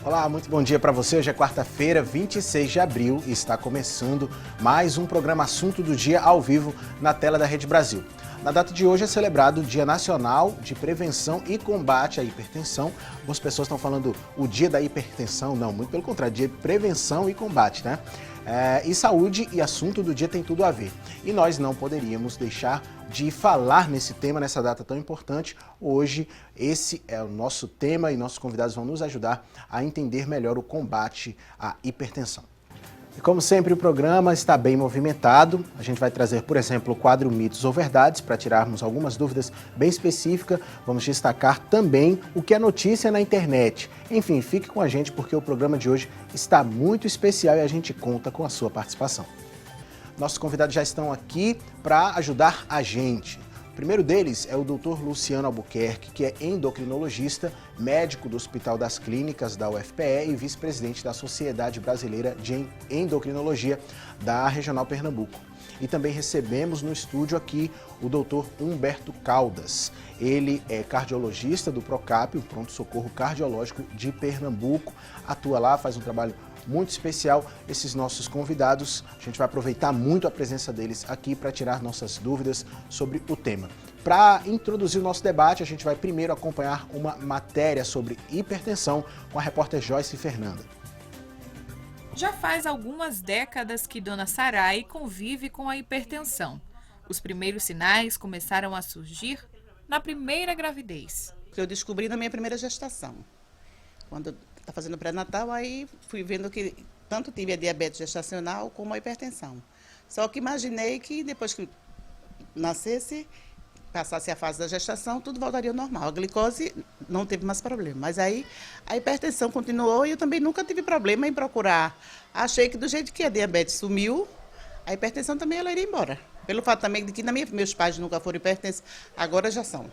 Olá, muito bom dia para você. Hoje é quarta-feira, 26 de abril e está começando mais um programa Assunto do Dia ao vivo na tela da Rede Brasil. Na data de hoje é celebrado o Dia Nacional de Prevenção e Combate à Hipertensão. Algumas pessoas estão falando o Dia da Hipertensão, não, muito pelo contrário, Dia de Prevenção e Combate, né? E saúde e assunto do dia tem tudo a ver. E nós não poderíamos deixar de falar nesse tema, nessa data tão importante. Hoje, esse é o nosso tema e nossos convidados vão nos ajudar a entender melhor o combate à hipertensão. E como sempre, o programa está bem movimentado. A gente vai trazer, por exemplo, o quadro Mitos ou Verdades, para tirarmos algumas dúvidas bem específicas. Vamos destacar também o que é notícia na internet. Enfim, fique com a gente porque o programa de hoje está muito especial e a gente conta com a sua participação. Nossos convidados já estão aqui para ajudar a gente. O primeiro deles é o Dr. Luciano Albuquerque, que é endocrinologista, médico do Hospital das Clínicas da UFPE e vice-presidente da Sociedade Brasileira de Endocrinologia da Regional Pernambuco. E também recebemos no estúdio aqui o Dr. Humberto Caldas. Ele é cardiologista do Procap, o Pronto-Socorro Cardiológico de Pernambuco. Atua lá, faz um trabalho muito especial. Esses nossos convidados, a gente vai aproveitar muito a presença deles aqui para tirar nossas dúvidas sobre o tema. Para introduzir o nosso debate, a gente vai primeiro acompanhar uma matéria sobre hipertensão com a repórter Joyce Fernanda. Já faz algumas décadas que Dona Sarai convive com a hipertensão. Os primeiros sinais começaram a surgir na primeira gravidez. Eu descobri na minha primeira gestação. Quando está fazendo pré-natal, aí fui vendo que tanto tive a diabetes gestacional como a hipertensão. Só que imaginei que depois que nascesse, passasse a fase da gestação, tudo voltaria ao normal. A glicose não teve mais problema. Mas aí a hipertensão continuou e eu também nunca tive problema em procurar. Achei que do jeito que a diabetes sumiu, a hipertensão também ela iria embora. Pelo fato também de que meus pais nunca foram hipertensos, agora já são.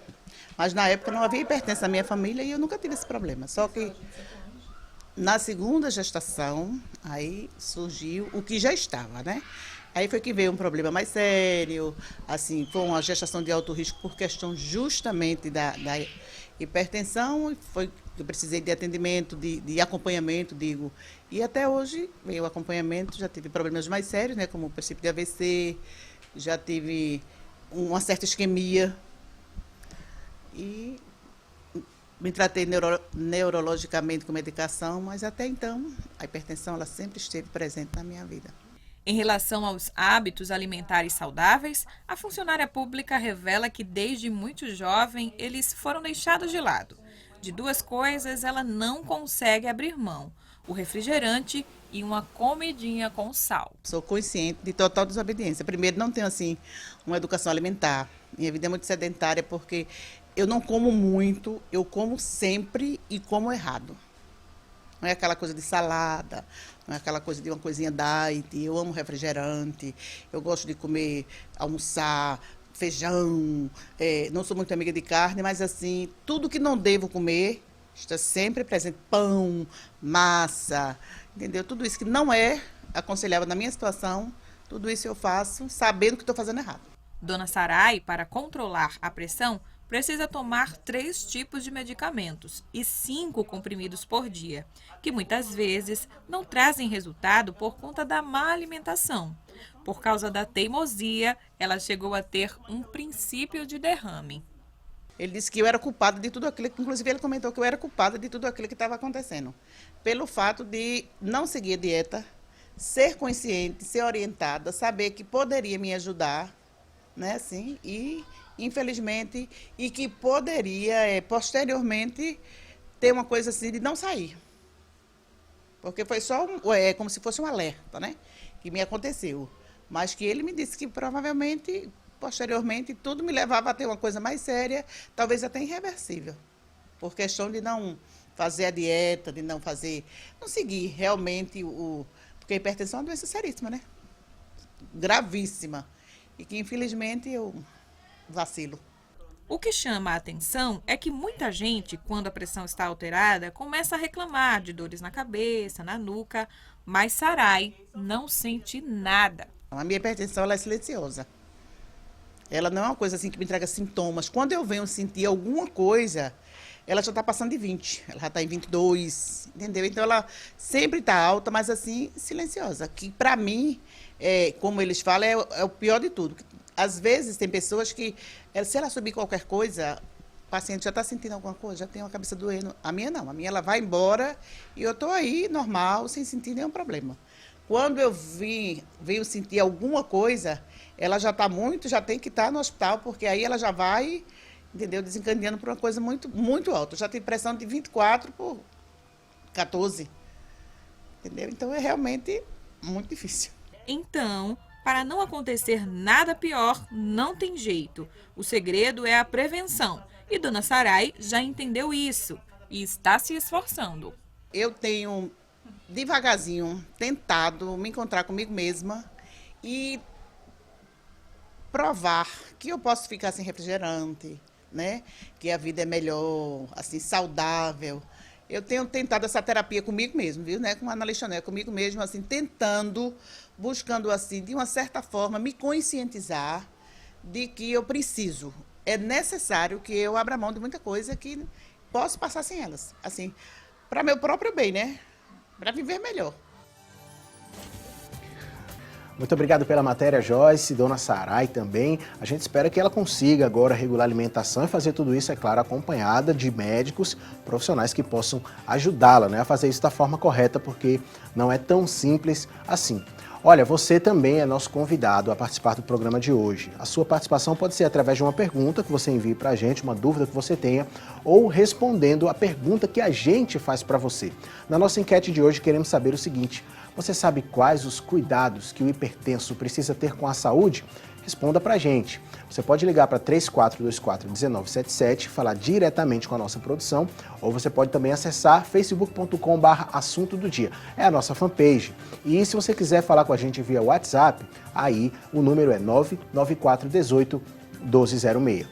Mas na época não havia hipertensão na minha família e eu nunca tive esse problema. Só que na segunda gestação, aí surgiu o que já estava, né? Aí foi que veio um problema mais sério, assim, foi uma gestação de alto risco por questão justamente da hipertensão, e foi, eu precisei de atendimento, de acompanhamento, digo. E até hoje veio o acompanhamento, já tive problemas mais sérios, né, como o princípio de AVC, já tive uma certa isquemia e me tratei neurologicamente com medicação, mas até então a hipertensão ela sempre esteve presente na minha vida. Em relação aos hábitos alimentares saudáveis, a funcionária pública revela que desde muito jovem eles foram deixados de lado. De duas coisas ela não consegue abrir mão: o refrigerante e uma comidinha com sal. Sou consciente de total desobediência. Primeiro, não tenho assim uma educação alimentar. Minha vida é muito sedentária porque eu não como muito, eu como sempre e como errado. Não é aquela coisa de salada, não é aquela coisa de uma coisinha diet. Eu amo refrigerante, eu gosto de comer, almoçar, feijão. Não sou muito amiga de carne, mas assim, tudo que não devo comer está sempre presente. Pão, massa, entendeu? Tudo isso que não é aconselhável na minha situação, tudo isso eu faço sabendo que estou fazendo errado. Dona Sarai, para controlar a pressão, precisa tomar 3 tipos de medicamentos e 5 comprimidos por dia, que muitas vezes não trazem resultado por conta da má alimentação. Por causa da teimosia, ela chegou a ter um princípio de derrame. Ele disse que eu era culpada de tudo aquilo, inclusive ele comentou que eu era culpada de tudo aquilo que estava acontecendo. Pelo fato de não seguir a dieta, ser consciente, ser orientada, saber que poderia me ajudar, né, assim, e infelizmente, e que poderia posteriormente ter uma coisa assim de não sair. Porque foi só como se fosse um alerta, né, que me aconteceu. Mas que ele me disse que provavelmente, posteriormente, tudo me levava a ter uma coisa mais séria, talvez até irreversível. Por questão de não fazer a dieta, de não seguir realmente porque a hipertensão é uma doença seríssima, né? Gravíssima. E que infelizmente eu vacilo. O que chama a atenção é que muita gente, quando a pressão está alterada, começa a reclamar de dores na cabeça, na nuca, mas Sarai não sente nada. A minha hipertensão ela é silenciosa. Ela não é uma coisa assim que me traga sintomas. Quando eu venho sentir alguma coisa, ela já está passando de 20, ela já está em 22, entendeu? Então, ela sempre está alta, mas assim, silenciosa, que para mim, como eles falam, é o pior de tudo. Às vezes, tem pessoas que, se ela subir qualquer coisa, o paciente já está sentindo alguma coisa, já tem uma cabeça doendo. A minha não, a minha ela vai embora e eu estou aí, normal, sem sentir nenhum problema. Quando eu venho sentir alguma coisa, ela já está já tem que estar no hospital, porque aí ela já vai, entendeu, desencadeando por uma coisa muito, muito alta. Eu já tenho pressão de 24 por 14, entendeu? Então, é realmente muito difícil. Então, para não acontecer nada pior, não tem jeito. O segredo é a prevenção. E Dona Sarai já entendeu isso e está se esforçando. Eu tenho, devagarzinho, tentado me encontrar comigo mesma e provar que eu posso ficar sem refrigerante, né? Que a vida é melhor, assim, saudável. Eu tenho tentado essa terapia comigo mesmo, viu, né? Com a Ana Alexandre, comigo mesmo, assim, tentando, buscando, assim, de uma certa forma, me conscientizar de que eu preciso. É necessário que eu abra mão de muita coisa que posso passar sem elas. Assim, para meu próprio bem, né? Para viver melhor. Muito obrigado pela matéria, Joyce, Dona Sarai também. A gente espera que ela consiga agora regular a alimentação e fazer tudo isso, é claro, acompanhada de médicos profissionais que possam ajudá-la, né, a fazer isso da forma correta, porque não é tão simples assim. Olha, você também é nosso convidado a participar do programa de hoje. A sua participação pode ser através de uma pergunta que você envie para a gente, uma dúvida que você tenha, ou respondendo a pergunta que a gente faz para você. Na nossa enquete de hoje, queremos saber o seguinte: você sabe quais os cuidados que o hipertenso precisa ter com a saúde? Responda pra gente. Você pode ligar para 3424-1977, falar diretamente com a nossa produção, ou você pode também acessar facebook.com/assunto do dia. É a nossa fanpage. E se você quiser falar com a gente via WhatsApp, aí o número é 99418-1206.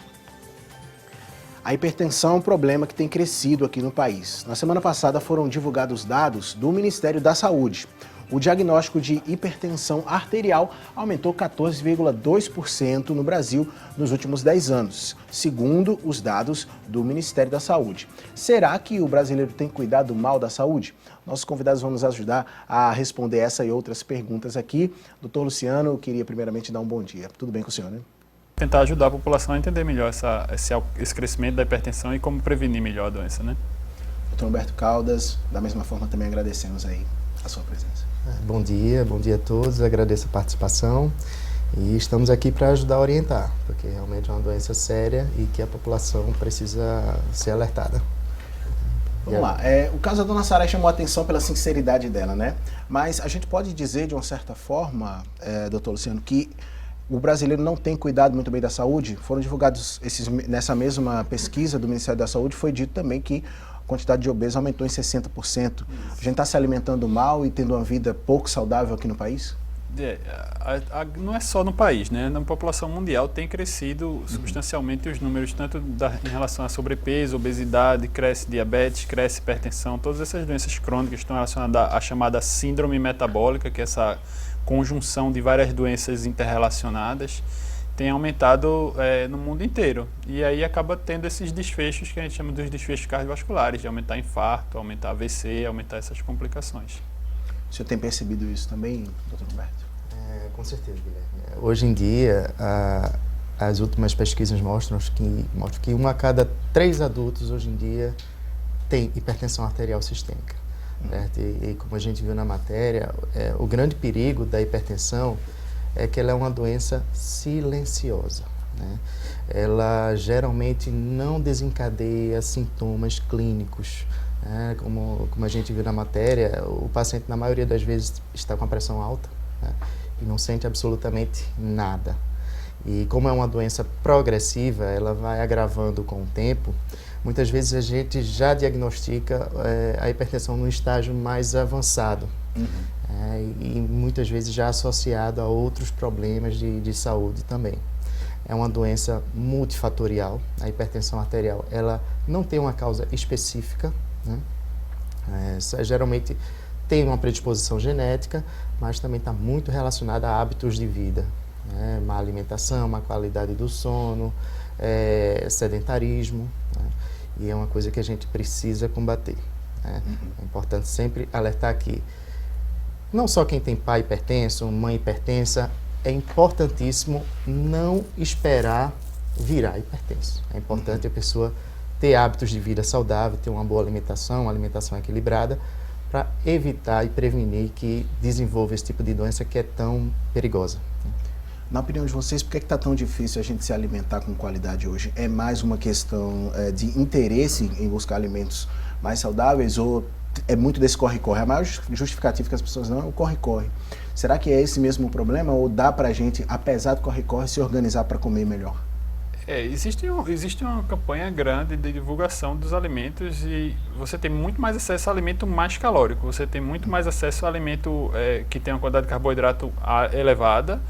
A hipertensão é um problema que tem crescido aqui no país. Na semana passada foram divulgados dados do Ministério da Saúde. O diagnóstico de hipertensão arterial aumentou 14,2% no Brasil nos últimos 10 anos, segundo os dados do Ministério da Saúde. Será que o brasileiro tem cuidado mal da saúde? Nossos convidados vão nos ajudar a responder essa e outras perguntas aqui. Doutor Luciano, eu queria primeiramente dar um bom dia. Tudo bem com o senhor, né? Tentar ajudar a população a entender melhor esse crescimento da hipertensão e como prevenir melhor a doença, né? Doutor Humberto Caldas, da mesma forma também agradecemos aí a sua presença. Bom dia a todos, agradeço a participação e estamos aqui para ajudar a orientar, porque realmente é uma doença séria e que a população precisa ser alertada. Vamos lá, o caso da Dona Sarai chamou a atenção pela sinceridade dela, né? Mas a gente pode dizer de uma certa forma, doutor Luciano, que o brasileiro não tem cuidado muito bem da saúde? Foram divulgados nessa mesma pesquisa do Ministério da Saúde, foi dito também que a quantidade de obesos aumentou em 60%. A gente está se alimentando mal e tendo uma vida pouco saudável aqui no país? Não é só no país, né? Na população mundial tem crescido substancialmente os números, tanto em relação a sobrepeso, obesidade, cresce diabetes, cresce hipertensão, todas essas doenças crônicas estão relacionadas à chamada síndrome metabólica, que é essa conjunção de várias doenças interrelacionadas, tem aumentado no mundo inteiro. E aí acaba tendo esses desfechos que a gente chama dos desfechos cardiovasculares, de aumentar infarto, aumentar AVC, aumentar essas complicações. O senhor tem percebido isso também, doutor Humberto? Com certeza, Guilherme. Hoje em dia, as últimas pesquisas mostram que 1 a cada 3 adultos hoje em dia tem hipertensão arterial sistêmica. Certo? E como a gente viu na matéria, o grande perigo da hipertensão é que ela é uma doença silenciosa, né? Ela geralmente não desencadeia sintomas clínicos, né? Como a gente viu na matéria, o paciente na maioria das vezes está com a pressão alta, né? E não sente absolutamente nada. E como é uma doença progressiva, ela vai agravando com o tempo. Muitas vezes a gente já diagnostica a hipertensão num estágio mais avançado. E muitas vezes já associado a outros problemas de saúde também. É uma doença multifatorial. A hipertensão arterial ela não tem uma causa específica, né? Geralmente tem uma predisposição genética, mas também está muito relacionada a hábitos de vida, né? Má alimentação, má qualidade do sono, sedentarismo, né? e é uma coisa que a gente precisa combater, né? É importante sempre alertar que não só quem tem pai hipertenso, mãe hipertensa, é importantíssimo não esperar virar hipertenso. É importante a pessoa ter hábitos de vida saudável, ter uma boa alimentação, uma alimentação equilibrada, para evitar e prevenir que desenvolva esse tipo de doença que é tão perigosa. Na opinião de vocês, por que está tão difícil a gente se alimentar com qualidade hoje? É mais uma questão de interesse em buscar alimentos mais saudáveis ou é muito desse corre-corre? A maior justificativa que as pessoas dão é o corre-corre. Será que é esse mesmo o problema ou dá para a gente, apesar do corre-corre, se organizar para comer melhor? Existe uma campanha grande de divulgação dos alimentos e você tem muito mais acesso a alimento mais calórico, você tem muito mais acesso a alimento que tem uma quantidade de carboidrato elevada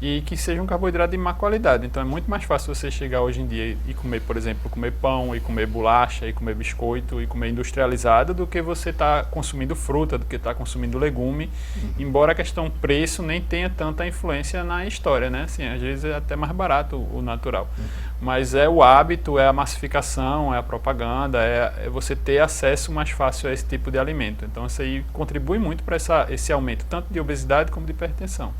e que seja um carboidrato de má qualidade. Então é muito mais fácil você chegar hoje em dia e comer, por exemplo, comer pão, e comer bolacha, e comer biscoito, e comer industrializado, do que você estar consumindo fruta, do que estar consumindo legume, embora a questão preço nem tenha tanta influência na história, né? Assim, às vezes é até mais barato o natural. Mas é o hábito, é a massificação, é a propaganda, é você ter acesso mais fácil a esse tipo de alimento. Então isso aí contribui muito para esse aumento, tanto de obesidade como de hipertensão.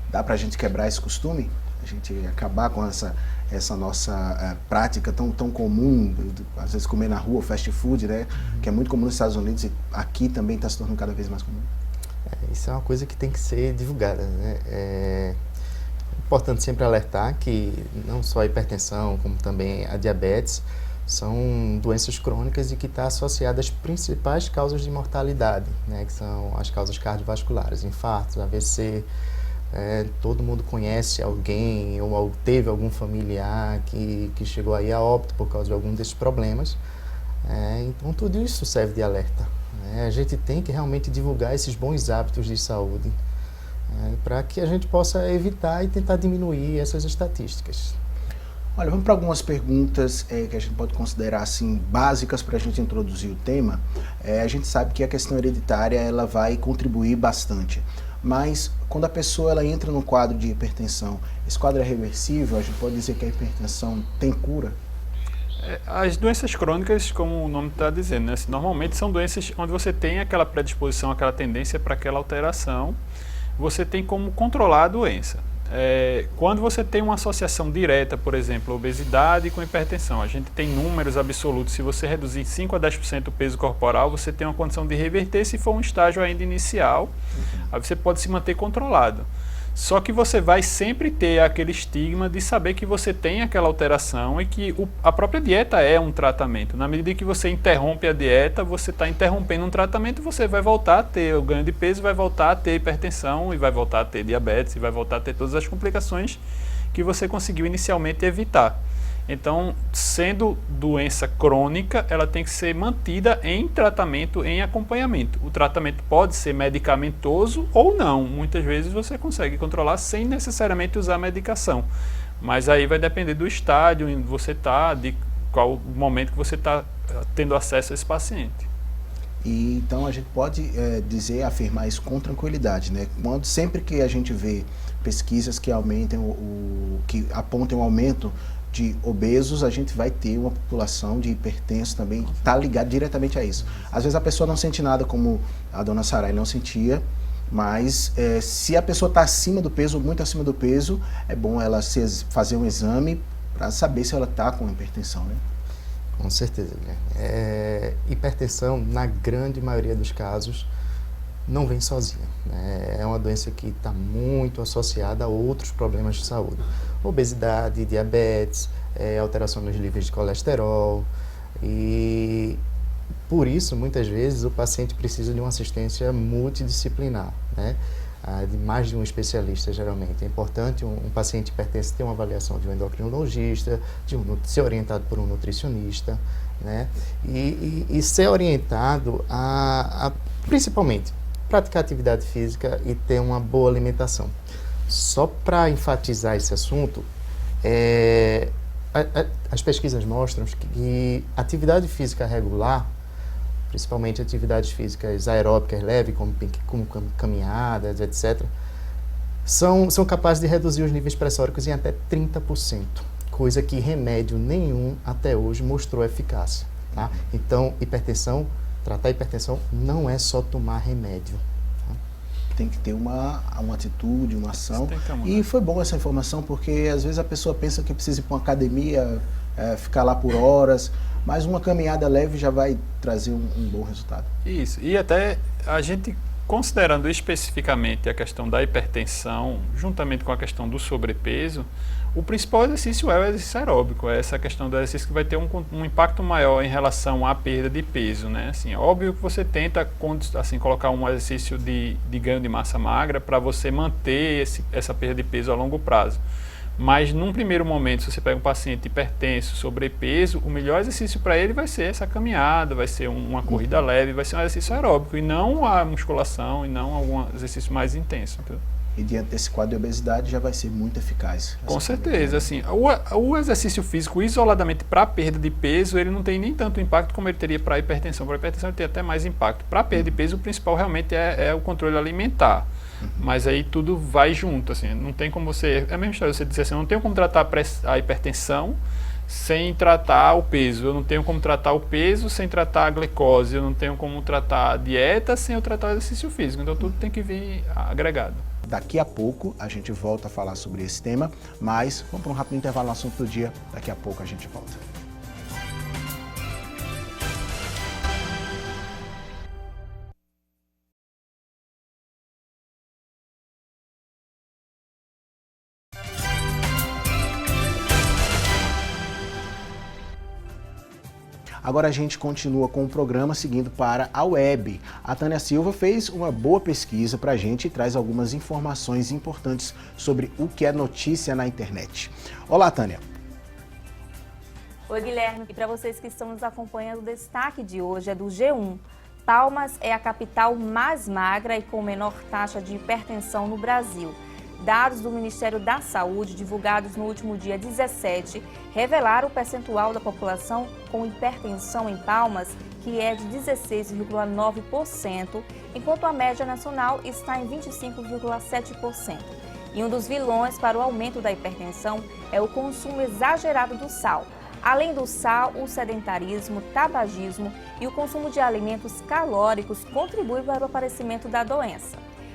Dá para a gente quebrar esse costume? A gente acabar com essa nossa prática tão comum, às vezes comer na rua, fast food, né? Que é muito comum nos Estados Unidos e aqui também está se tornando cada vez mais comum. Isso é uma coisa que tem que ser divulgada, né? É importante sempre alertar que não só a hipertensão, como também a diabetes, são doenças crônicas e que estão associadas às principais causas de mortalidade, né? Que são as causas cardiovasculares, infartos, AVC. Todo mundo conhece alguém ou teve algum familiar que chegou aí a óbito por causa de algum desses problemas. Então tudo isso serve de alerta, né? A gente tem que realmente divulgar esses bons hábitos de saúde para que a gente possa evitar e tentar diminuir essas estatísticas. Olha, vamos para algumas perguntas que a gente pode considerar assim básicas para a gente introduzir o tema. A gente sabe que a questão hereditária ela vai contribuir bastante. Mas quando a pessoa ela entra no quadro de hipertensão, esse quadro é reversível? A gente pode dizer que a hipertensão tem cura? As doenças crônicas, como o nome está dizendo, né? Normalmente são doenças onde você tem aquela predisposição, aquela tendência para aquela alteração, você tem como controlar a doença. Quando você tem uma associação direta, por exemplo, obesidade com hipertensão, a gente tem números absolutos. Se você reduzir 5 a 10% o peso corporal, você tem uma condição de reverter se for um estágio ainda inicial, aí você pode se manter controlado. Só que você vai sempre ter aquele estigma de saber que você tem aquela alteração e que a própria dieta é um tratamento. Na medida que você interrompe a dieta, você está interrompendo um tratamento, você vai voltar a ter o ganho de peso, vai voltar a ter hipertensão e vai voltar a ter diabetes e vai voltar a ter todas as complicações que você conseguiu inicialmente evitar. Então, sendo doença crônica, ela tem que ser mantida em tratamento, em acompanhamento. O tratamento pode ser medicamentoso ou não. Muitas vezes você consegue controlar sem necessariamente usar medicação. Mas aí vai depender do estádio em que você está, de qual momento que você está tendo acesso a esse paciente. E então a gente pode afirmar isso com tranquilidade, né? Sempre que a gente vê pesquisas que que apontem um aumento de obesos, a gente vai ter uma população de hipertensos também, está ligado diretamente a isso. Às vezes a pessoa não sente nada, como a dona Sarai não sentia, mas se a pessoa está acima do peso, muito acima do peso, é bom ela fazer um exame para saber se ela está com hipertensão, né? Com certeza, né? Hipertensão, na grande maioria dos casos, não vem sozinha, né? É uma doença que está muito associada a outros problemas de saúde. Obesidade, diabetes, alteração nos níveis de colesterol e por isso, muitas vezes, o paciente precisa de uma assistência multidisciplinar, né? De mais de um especialista, geralmente. É importante um paciente hipertenso ter uma avaliação de um endocrinologista, ser orientado por um nutricionista, né? E ser orientado principalmente, praticar atividade física e ter uma boa alimentação. Só para enfatizar esse assunto, as pesquisas mostram que atividade física regular, principalmente atividades físicas aeróbicas leves, como caminhadas, etc., são capazes de reduzir os níveis pressóricos em até 30%, coisa que remédio nenhum até hoje mostrou eficácia. Tá? Então, tratar hipertensão não é só tomar remédio. Tem que ter uma atitude, uma ação. E foi bom essa informação, porque às vezes a pessoa pensa que precisa ir para uma academia, ficar lá por horas, mas uma caminhada leve já vai trazer um bom resultado. Isso, e até a gente, considerando especificamente a questão da hipertensão, juntamente com a questão do sobrepeso, o principal exercício é o exercício aeróbico, é essa questão do exercício que vai ter um impacto maior em relação à perda de peso, né? Assim, óbvio que você tenta assim, colocar um exercício de ganho de massa magra para você manter essa perda de peso a longo prazo. Mas num primeiro momento, se você pega um paciente hipertenso, sobrepeso, o melhor exercício para ele vai ser essa caminhada, vai ser uma corrida leve, vai ser um exercício aeróbico, e não a musculação, e não algum exercício mais intenso. Entendeu? E diante desse quadro de obesidade já vai ser muito eficaz. Com certeza, assim, o exercício físico isoladamente para perda de peso, ele não tem nem tanto impacto como ele teria para a hipertensão. Para a hipertensão ele tem até mais impacto. Para a perda de peso, o principal realmente é o controle alimentar. Mas aí tudo vai junto, assim, não tem como você... É a mesma história, você dizer assim, eu não tenho como tratar a hipertensão sem tratar o peso. Eu não tenho como tratar o peso sem tratar a glicose. Eu não tenho como tratar a dieta sem eu tratar o exercício físico. Então tudo tem que vir agregado. Daqui a pouco a gente volta a falar sobre esse tema, mas vamos para um rápido intervalo no assunto do dia. Daqui a pouco a gente volta. Agora a gente continua com o programa seguindo para a web. A Tânia Silva fez uma boa pesquisa para a gente e traz algumas informações importantes sobre o que é notícia na internet. Olá, Tânia. Oi, Guilherme. E para vocês que estão nos acompanhando, o destaque de hoje é do G1. Palmas é a capital mais magra e com menor taxa de hipertensão no Brasil. Dados do Ministério da Saúde, divulgados no último dia 17, revelaram o percentual da população com hipertensão em Palmas, que é de 16,9%, enquanto a média nacional está em 25,7%. E um dos vilões para o aumento da hipertensão é o consumo exagerado do sal. Além do sal, o sedentarismo, tabagismo e o consumo de alimentos calóricos contribuem para o aparecimento da doença.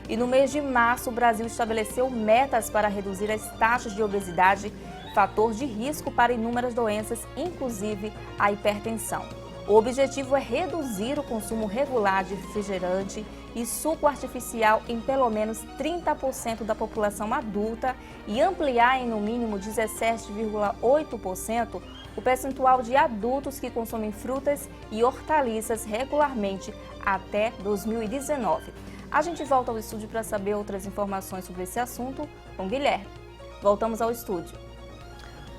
E no mês de março, o Brasil estabeleceu metas para reduzir as taxas de obesidade, fator de risco para inúmeras doenças, inclusive a hipertensão. O objetivo é reduzir o consumo regular de refrigerante e suco artificial em pelo menos 30% da população adulta e ampliar em no mínimo 17,8% o percentual de adultos que consomem frutas e hortaliças regularmente até 2019. A gente volta ao estúdio para saber outras informações sobre esse assunto com Guilherme. Voltamos ao estúdio.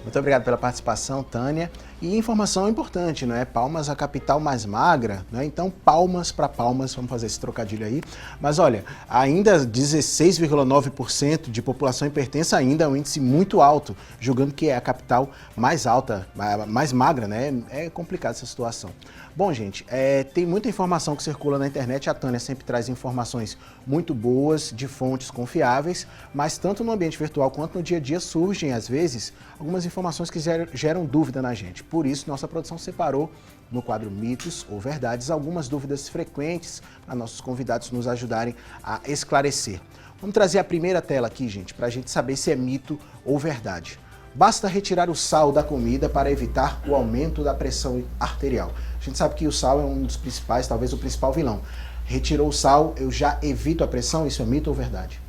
Muito obrigado pela participação, Tânia. E informação importante, não é? Palmas, a capital mais magra, não é? Então, palmas para Palmas, vamos fazer esse trocadilho aí. Mas olha, ainda 16,9% de população hipertensa ainda é um índice muito alto, julgando que é a capital mais alta, mais magra, né? É complicada essa situação. Bom, gente, tem muita informação que circula na internet, a Tânia sempre traz informações muito boas, de fontes confiáveis, mas tanto no ambiente virtual quanto no dia a dia surgem, às vezes, algumas informações que geram dúvida na gente. Por isso, nossa produção separou no quadro Mitos ou Verdades algumas dúvidas frequentes para nossos convidados nos ajudarem a esclarecer. Vamos trazer a primeira tela aqui, gente, para a gente saber se é mito ou verdade. Basta retirar o sal da comida para evitar o aumento da pressão arterial. A gente sabe que o sal é um dos principais, talvez o principal vilão. Retirou o sal, eu já evito a pressão? Isso é mito ou verdade?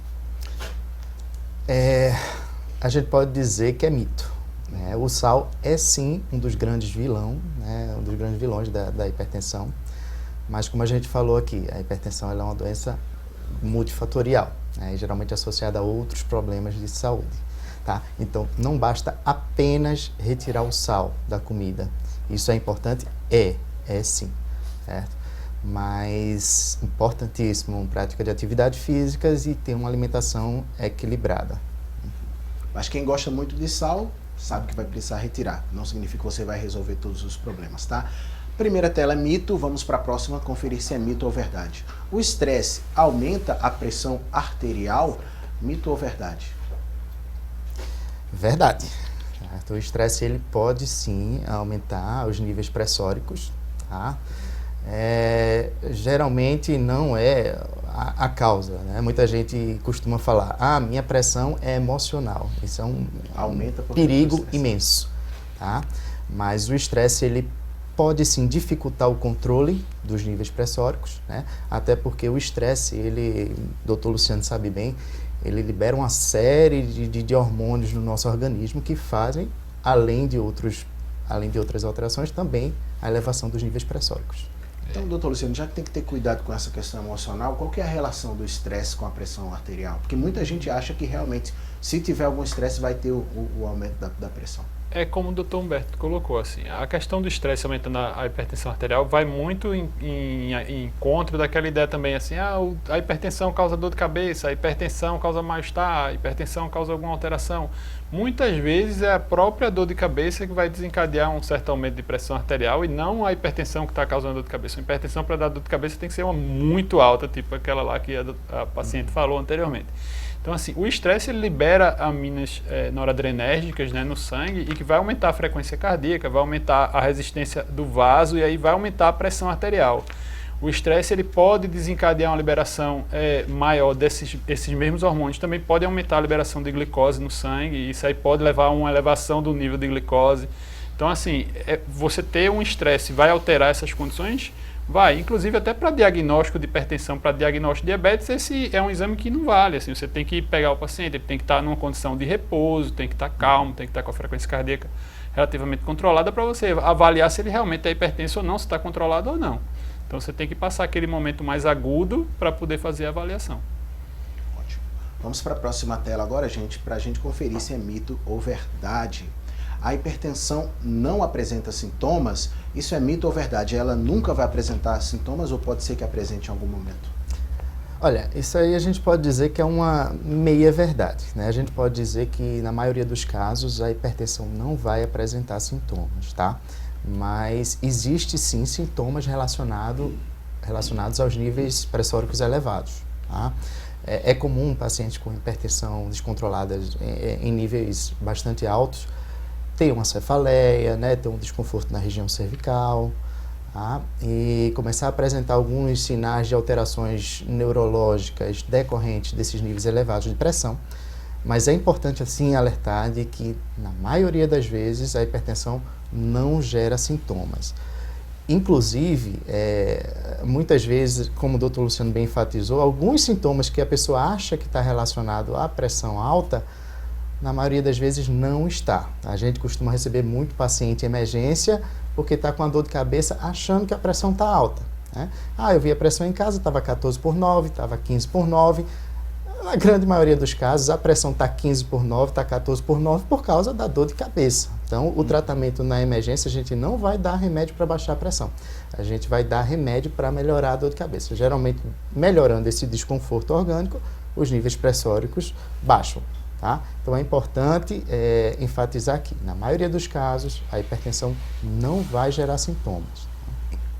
A gente pode dizer que é mito. Né? O sal é sim um dos grandes vilões, né? Um dos grandes vilões da hipertensão. Mas como a gente falou aqui, a hipertensão ela é uma doença multifatorial, né? Geralmente associada a outros problemas de saúde. Tá? Então, não basta apenas retirar o sal da comida. Isso é importante? É sim, certo? Mas importantíssimo, prática de atividades físicas e ter uma alimentação equilibrada. Mas quem gosta muito de sal, sabe que vai precisar retirar. Não significa que você vai resolver todos os problemas, tá? Primeira tela é mito, vamos para a próxima conferir se é mito ou verdade. O estresse aumenta a pressão arterial? Mito ou verdade? Verdade. O estresse ele pode sim aumentar os níveis pressóricos, tá? Geralmente não é a causa, né? Muita gente costuma falar, minha pressão é emocional. Isso é um perigo imenso, tá? Mas o estresse, ele pode sim dificultar o controle dos níveis pressóricos, né? Até porque o estresse, o doutor Luciano sabe bem, ele libera uma série de hormônios no nosso organismo que fazem, além de outras alterações, também a elevação dos níveis pressóricos. Então, doutor Luciano, já que tem que ter cuidado com essa questão emocional, qual que é a relação do estresse com a pressão arterial? Porque muita gente acha que realmente, se tiver algum estresse, vai ter o aumento da pressão. É como o doutor Humberto colocou, assim, a questão do estresse aumentando a hipertensão arterial vai muito em encontro daquela ideia também, assim, a hipertensão causa dor de cabeça, a hipertensão causa mal-estar, a hipertensão causa alguma alteração. Muitas vezes é a própria dor de cabeça que vai desencadear um certo aumento de pressão arterial e não a hipertensão que está causando dor de cabeça. A hipertensão, para dar dor de cabeça, tem que ser uma muito alta, tipo aquela lá que a paciente falou anteriormente. Então, assim, o estresse ele libera aminas noradrenérgicas, né, no sangue e que vai aumentar a frequência cardíaca, vai aumentar a resistência do vaso e aí vai aumentar a pressão arterial. O estresse ele pode desencadear uma liberação maior esses mesmos hormônios, também pode aumentar a liberação de glicose no sangue e isso aí pode levar a uma elevação do nível de glicose. Então, assim, você ter um estresse vai alterar essas condições? Vai, inclusive até para diagnóstico de hipertensão, para diagnóstico de diabetes, esse é um exame que não vale, assim, você tem que pegar o paciente, ele tem que estar numa condição de repouso, tem que estar calmo, tem que estar com a frequência cardíaca relativamente controlada para você avaliar se ele realmente é hipertenso ou não, se está controlado ou não. Então você tem que passar aquele momento mais agudo para poder fazer a avaliação. Ótimo. Vamos para a próxima tela agora, gente, para a gente conferir se é mito ou verdade. A hipertensão não apresenta sintomas? Isso é mito ou verdade? Ela nunca vai apresentar sintomas ou pode ser que apresente em algum momento? Olha, isso aí a gente pode dizer que é uma meia verdade, né? A gente pode dizer que na maioria dos casos a hipertensão não vai apresentar sintomas, tá? Mas existe sim sintomas relacionados aos níveis pressóricos elevados, tá? É comum pacientes com hipertensão descontrolada em níveis bastante altos ter uma cefaleia, né, ter um desconforto na região cervical, tá? E começar a apresentar alguns sinais de alterações neurológicas decorrentes desses níveis elevados de pressão. Mas é importante, assim, alertar de que, na maioria das vezes, a hipertensão não gera sintomas. Inclusive, muitas vezes, como o Dr. Luciano bem enfatizou, alguns sintomas que a pessoa acha que está relacionado à pressão alta, na maioria das vezes não está. A gente costuma receber muito paciente em emergência porque está com a dor de cabeça achando que a pressão está alta, né? Eu vi a pressão em casa, estava 14/9, estava 15/9. Na grande maioria dos casos, a pressão está 15/9, está 14/9 por causa da dor de cabeça. Então, o tratamento na emergência, a gente não vai dar remédio para baixar a pressão. A gente vai dar remédio para melhorar a dor de cabeça. Geralmente, melhorando esse desconforto orgânico, os níveis pressóricos baixam. Tá? Então é importante enfatizar que, na maioria dos casos, a hipertensão não vai gerar sintomas.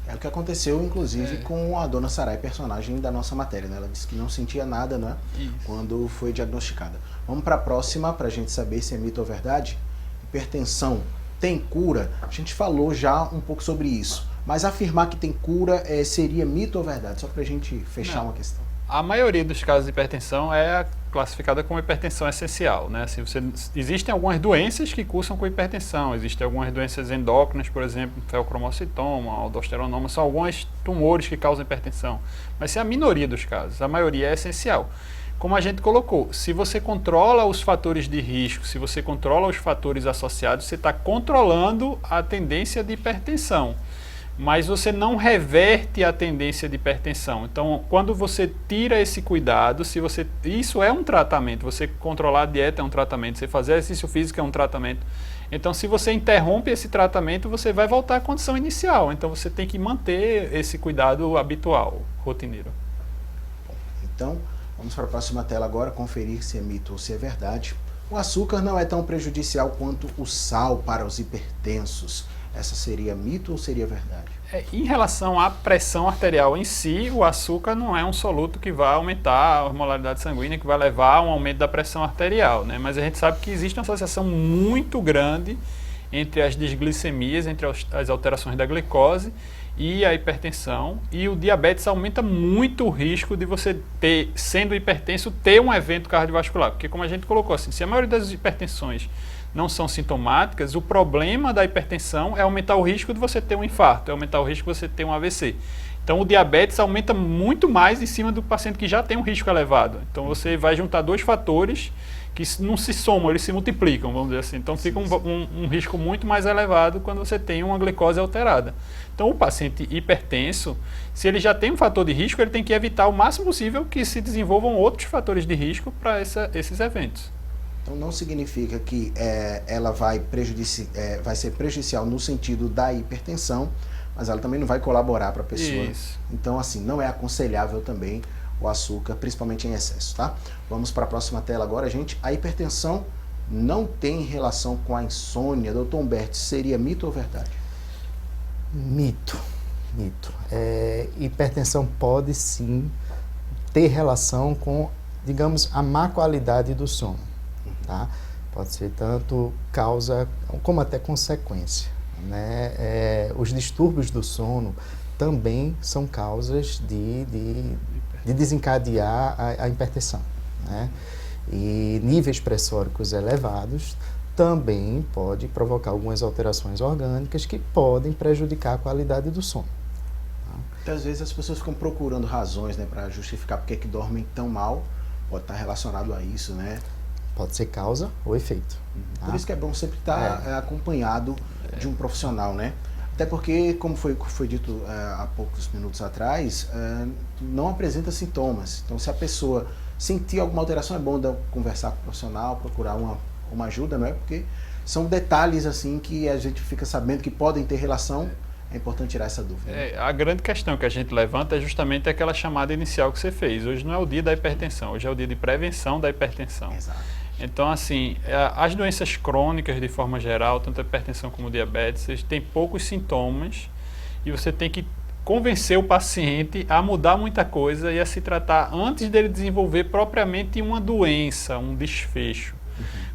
É o que aconteceu, inclusive, com a dona Sarai, personagem da nossa matéria, né? Ela disse que não sentia nada, né, quando foi diagnosticada. Vamos para a próxima, para a gente saber se é mito ou verdade. Hipertensão tem cura? A gente falou já um pouco sobre isso, mas afirmar que tem cura seria mito ou verdade? Só para a gente fechar uma questão. A maioria dos casos de hipertensão é classificada como hipertensão essencial, né? Assim, existem algumas doenças que cursam com hipertensão, existem algumas doenças endócrinas, por exemplo, feocromocitoma, aldosteronoma, são alguns tumores que causam hipertensão, mas é a minoria dos casos, a maioria é essencial. Como a gente colocou, se você controla os fatores de risco, se você controla os fatores associados, você está controlando a tendência de hipertensão. Mas você não reverte a tendência de hipertensão. Então, quando você tira esse cuidado, isso é um tratamento, você controlar a dieta é um tratamento, você fazer exercício físico é um tratamento. Então, se você interrompe esse tratamento, você vai voltar à condição inicial. Então, você tem que manter esse cuidado habitual, rotineiro. Então, vamos para a próxima tela agora, conferir se é mito ou se é verdade. O açúcar não é tão prejudicial quanto o sal para os hipertensos. Essa seria mito ou seria verdade? Em relação à pressão arterial em si, o açúcar não é um soluto que vai aumentar a osmolaridade sanguínea, que vai levar a um aumento da pressão arterial, né? Mas a gente sabe que existe uma associação muito grande entre as desglicemias, entre as alterações da glicose e a hipertensão, e o diabetes aumenta muito o risco de você ter, sendo hipertenso, ter um evento cardiovascular, porque como a gente colocou assim, se a maioria das hipertensões não são sintomáticas, o problema da hipertensão é aumentar o risco de você ter um infarto, é aumentar o risco de você ter um AVC. Então o diabetes aumenta muito mais em cima do paciente que já tem um risco elevado. Então você vai juntar dois fatores que não se somam, eles se multiplicam, vamos dizer assim. Então fica um risco muito mais elevado quando você tem uma glicose alterada. Então o paciente hipertenso, se ele já tem um fator de risco, ele tem que evitar o máximo possível que se desenvolvam outros fatores de risco para esses eventos. Então não significa que ela vai ser prejudicial no sentido da hipertensão, mas ela também não vai colaborar para a pessoa. Isso. Então assim, não é aconselhável também o açúcar, principalmente em excesso, tá? Vamos para a próxima tela agora, gente. A hipertensão não tem relação com a insônia. Doutor Humberto, seria mito ou verdade? Mito. Hipertensão pode sim ter relação com, digamos, a má qualidade do sono, tá? Pode ser tanto causa como até consequência, né? Os distúrbios do sono também são causas de desencadear a hipertensão, né? E níveis pressóricos elevados também pode provocar algumas alterações orgânicas que podem prejudicar a qualidade do sono. Muitas vezes as pessoas ficam procurando razões, né, para justificar porque que dormem tão mal. Pode estar relacionado a isso, né? Pode ser causa ou efeito. Por Tá? isso que é bom sempre estar acompanhado de um profissional, né? Até porque, como foi dito há poucos minutos atrás, não apresenta sintomas. Então, se a pessoa sentir alguma alteração, é bom conversar com o profissional, procurar uma ajuda, não é? Porque são detalhes assim que a gente fica sabendo que podem ter relação. É importante tirar essa dúvida. Né? A grande questão que a gente levanta é justamente aquela chamada inicial que você fez. Hoje não é o dia da hipertensão, hoje é o dia de prevenção da hipertensão. Exato. Então, assim, as doenças crônicas, de forma geral, tanto a hipertensão como o diabetes, eles têm poucos sintomas e você tem que convencer o paciente a mudar muita coisa e a se tratar antes dele desenvolver propriamente uma doença, um desfecho.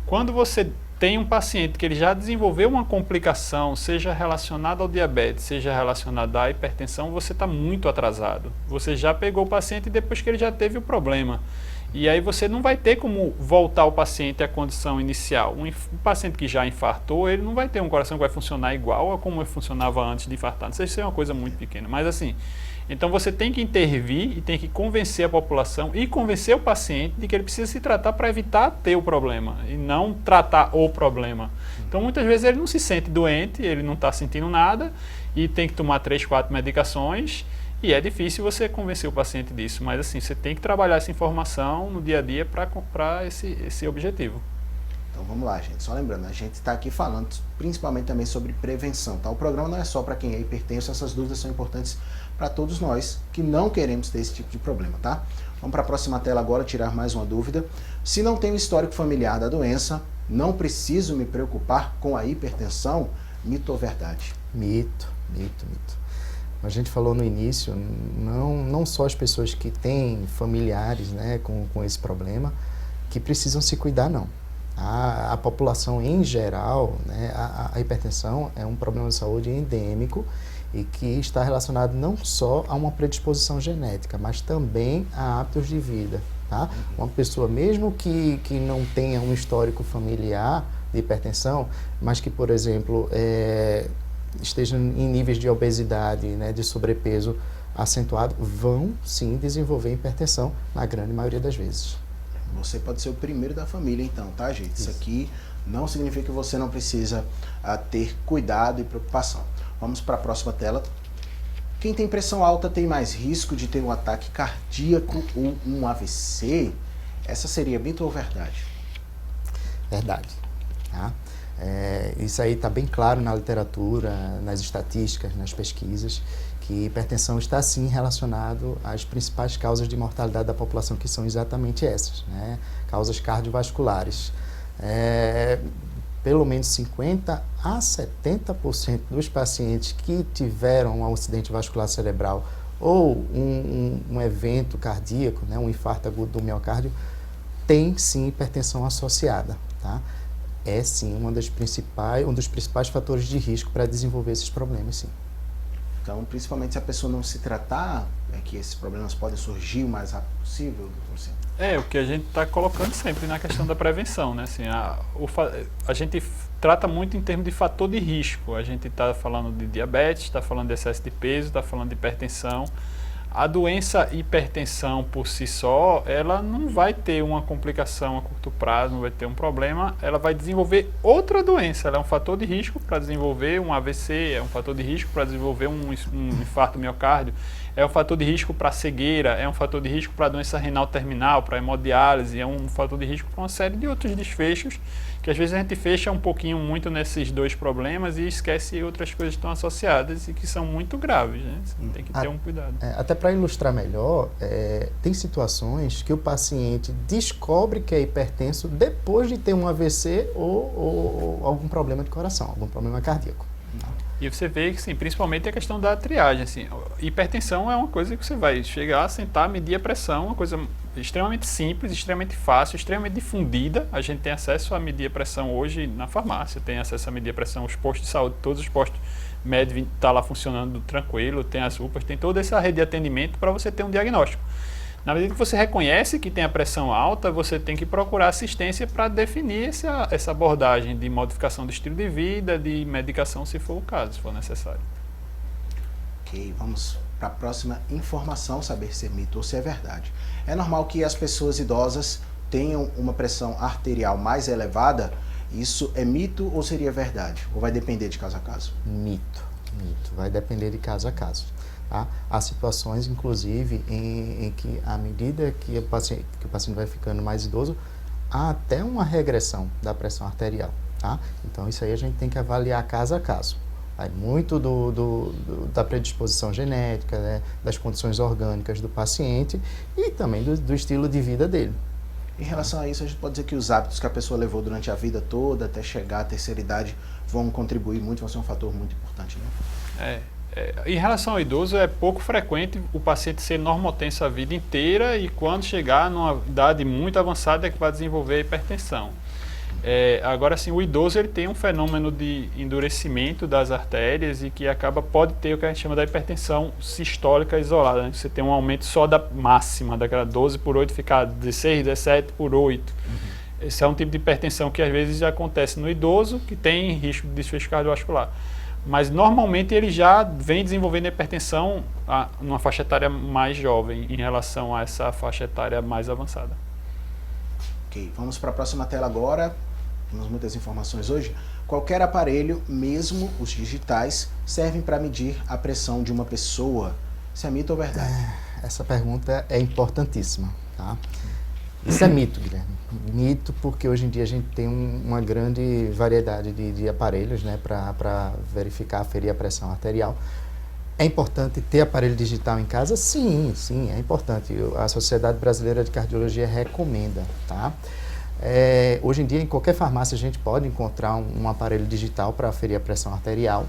Quando você tem um paciente que ele já desenvolveu uma complicação, seja relacionada ao diabetes, seja relacionada à hipertensão, você está muito atrasado. Você já pegou o paciente depois que ele já teve o problema. E aí você não vai ter como voltar o paciente à condição inicial. Um paciente que já infartou, ele não vai ter um coração que vai funcionar igual a como ele funcionava antes de infartar. Não sei se é uma coisa muito pequena, mas assim... Então você tem que intervir e tem que convencer a população e convencer o paciente de que ele precisa se tratar para evitar ter o problema e não tratar o problema. Então muitas vezes ele não se sente doente, ele não está sentindo nada e tem que tomar 3, 4 medicações e é difícil você convencer o paciente disso, mas assim, você tem que trabalhar essa informação no dia a dia para esse objetivo. Então vamos lá, gente. Só lembrando, a gente está aqui falando principalmente também sobre prevenção, tá? O programa não é só para quem é hipertenso, essas dúvidas são importantes para todos nós que não queremos ter esse tipo de problema, tá? Vamos para a próxima tela agora, tirar mais uma dúvida. Se não tenho histórico familiar da doença, não preciso me preocupar com a hipertensão? Mito ou verdade? Mito. A gente falou no início, não só as pessoas que têm familiares, né, com esse problema, que precisam se cuidar, não. A população em geral, né, a hipertensão é um problema de saúde endêmico e que está relacionado não só a uma predisposição genética, mas também a hábitos de vida. Tá? Uma pessoa, mesmo que não tenha um histórico familiar de hipertensão, mas que, por exemplo, esteja em níveis de obesidade, né, de sobrepeso acentuado, vão sim desenvolver hipertensão na grande maioria das vezes. Você pode ser o primeiro da família então, tá, gente? Isso aqui não significa que você não precisa ter cuidado e preocupação. Vamos para a próxima tela. Quem tem pressão alta tem mais risco de ter um ataque cardíaco ou um AVC? Essa seria mito ou verdade? Verdade. Tá? Isso aí está bem claro na literatura, nas estatísticas, nas pesquisas, que hipertensão está sim relacionado às principais causas de mortalidade da população, que são exatamente essas, né? Causas cardiovasculares. Pelo menos 50% a 70% dos pacientes que tiveram um acidente vascular cerebral ou um evento cardíaco, né, um infarto agudo do miocárdio, tem sim hipertensão associada. Tá? É sim um dos principais fatores de risco para desenvolver esses problemas, sim. Então, principalmente se a pessoa não se tratar, é que esses problemas podem surgir o mais rápido possível, doutor Cíncio. O que a gente está colocando sempre na questão da prevenção, né? Assim, a gente trata muito em termos de fator de risco. A gente está falando de diabetes, está falando de excesso de peso, está falando de hipertensão. A doença hipertensão por si só, ela não vai ter uma complicação a curto prazo, não vai ter um problema, ela vai desenvolver outra doença. Ela é um fator de risco para desenvolver um AVC, é um fator de risco para desenvolver um infarto miocárdio, é um fator de risco para cegueira, é um fator de risco para doença renal terminal, para hemodiálise, é um fator de risco para uma série de outros desfechos, que às vezes a gente fecha um pouquinho muito nesses dois problemas e esquece outras coisas que estão associadas e que são muito graves, né? Tem que ter um cuidado. Até para ilustrar melhor, tem situações que o paciente descobre que é hipertenso depois de ter um AVC ou algum problema de coração, algum problema cardíaco. E você vê que, sim, principalmente a questão da triagem. Assim, hipertensão é uma coisa que você vai chegar, sentar, medir a pressão, uma coisa extremamente simples, extremamente fácil, extremamente difundida. A gente tem acesso a medir a pressão hoje na farmácia, tem acesso a medir a pressão nos postos de saúde, todos os postos médicos estão lá funcionando tranquilo, tem as UPAs, tem toda essa rede de atendimento para você ter um diagnóstico. Na medida que você reconhece que tem a pressão alta, você tem que procurar assistência para definir essa abordagem de modificação do estilo de vida, de medicação, se for o caso, se for necessário. Ok, vamos para a próxima informação, saber se é mito ou se é verdade. É normal que as pessoas idosas tenham uma pressão arterial mais elevada? Isso é mito ou seria verdade? Ou vai depender de caso a caso? Mito. Vai depender de caso a caso. Tá? Há situações, inclusive, em que, à medida que o paciente vai ficando mais idoso, há até uma regressão da pressão arterial. Tá? Então, isso aí a gente tem que avaliar caso a caso. Vai muito da predisposição genética, né, das condições orgânicas do paciente e também do estilo de vida dele. Em relação a isso, a gente pode dizer que os hábitos que a pessoa levou durante a vida toda, até chegar à terceira idade, vão contribuir muito, vão ser um fator muito importante, né? Em relação ao idoso, é pouco frequente o paciente ser normotenso a vida inteira e quando chegar numa idade muito avançada é que vai desenvolver hipertensão. Agora, sim, o idoso ele tem um fenômeno de endurecimento das artérias e que pode ter o que a gente chama da hipertensão sistólica isolada, né? Você tem um aumento só da máxima, daquela 12/8 ficar 16, 17/8. Esse é um tipo de hipertensão que às vezes acontece no idoso, que tem risco de desfecho cardiovascular. Mas normalmente ele já vem desenvolvendo hipertensão numa faixa etária mais jovem em relação a essa faixa etária mais avançada. Ok, vamos para a próxima tela agora. Temos muitas informações hoje. Qualquer aparelho, mesmo os digitais, servem para medir a pressão de uma pessoa. Isso é mito ou verdade? Essa pergunta é importantíssima. Tá? Isso é mito, Guilherme. Mito porque hoje em dia a gente tem uma grande variedade de aparelhos, né, para verificar, aferir a pressão arterial. É importante ter aparelho digital em casa? Sim, é importante. A Sociedade Brasileira de Cardiologia recomenda. Tá? Hoje em dia, em qualquer farmácia, a gente pode encontrar um aparelho digital para aferir a pressão arterial.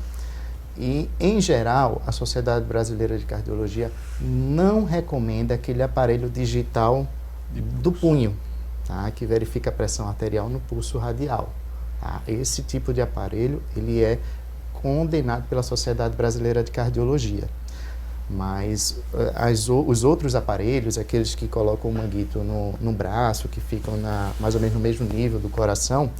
E, em geral, a Sociedade Brasileira de Cardiologia não recomenda aquele aparelho digital do punho, tá? Que verifica a pressão arterial no pulso radial. Tá? Esse tipo de aparelho ele é condenado pela Sociedade Brasileira de Cardiologia. Mas os outros aparelhos, aqueles que colocam o manguito no braço, que ficam mais ou menos no mesmo nível do coração,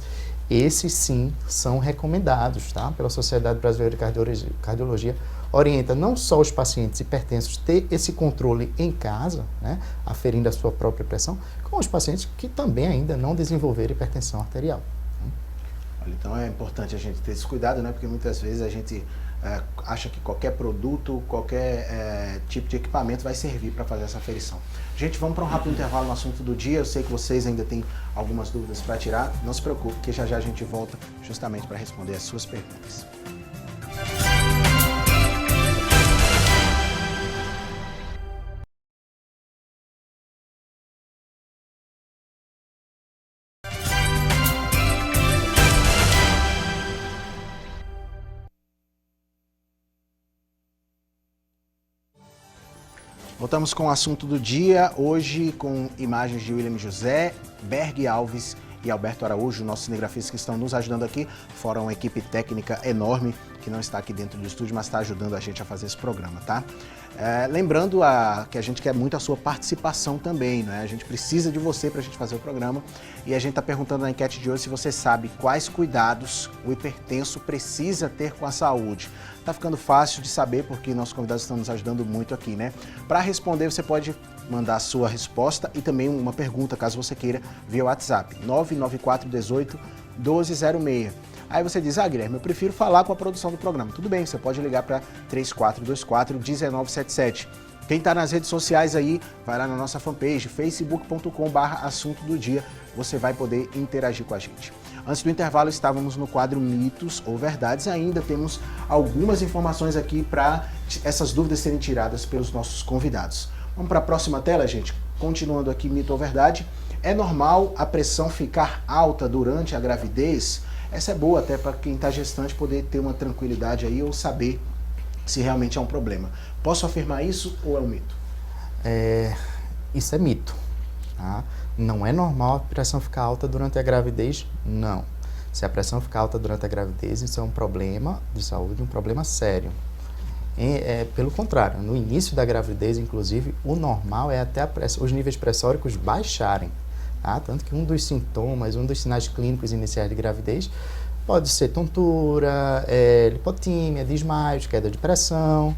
esses sim são recomendados, tá? Pela Sociedade Brasileira de Cardiologia. Orienta não só os pacientes hipertensos ter esse controle em casa, né, aferindo a sua própria pressão, como os pacientes que também ainda não desenvolveram hipertensão arterial. Olha, então é importante a gente ter esse cuidado, né, porque muitas vezes a gente acha que qualquer produto, qualquer tipo de equipamento vai servir para fazer essa aferição. Gente, vamos para um rápido intervalo no assunto do dia. Eu sei que vocês ainda têm algumas dúvidas para tirar. Não se preocupe, que já a gente volta justamente para responder as suas perguntas. Voltamos com o assunto do dia, hoje com imagens de William José, Berg Alves e Alberto Araújo, nossos cinegrafistas que estão nos ajudando aqui, fora uma equipe técnica enorme que não está aqui dentro do estúdio, mas está ajudando a gente a fazer esse programa, tá? Lembrando que a gente quer muito a sua participação também, né? A gente precisa de você para a gente fazer o programa e a gente está perguntando na enquete de hoje se você sabe quais cuidados o hipertenso precisa ter com a saúde. Tá ficando fácil de saber porque nossos convidados estão nos ajudando muito aqui, né? Para responder, você pode mandar a sua resposta e também uma pergunta, caso você queira, via WhatsApp, 99418 1206. Aí você diz, Guilherme, eu prefiro falar com a produção do programa. Tudo bem, você pode ligar para 3424-1977. Quem está nas redes sociais aí, vai lá na nossa fanpage, facebook.com/assunto do dia, você vai poder interagir com a gente. Antes do intervalo, estávamos no quadro Mitos ou Verdades, ainda temos algumas informações aqui para essas dúvidas serem tiradas pelos nossos convidados. Vamos para a próxima tela, gente? Continuando aqui, Mito ou Verdade. É normal a pressão ficar alta durante a gravidez? Essa é boa até para quem está gestante poder ter uma tranquilidade aí ou saber se realmente é um problema. Posso afirmar isso ou é um mito? Isso é mito. Tá? Não é normal a pressão ficar alta durante a gravidez, não. Se a pressão ficar alta durante a gravidez, isso é um problema de saúde, um problema sério. Pelo contrário, no início da gravidez, inclusive, o normal é até os níveis pressóricos baixarem. Tá? Tanto que um dos sintomas, um dos sinais clínicos iniciais de gravidez pode ser tontura, lipotímia, desmaios, queda de pressão.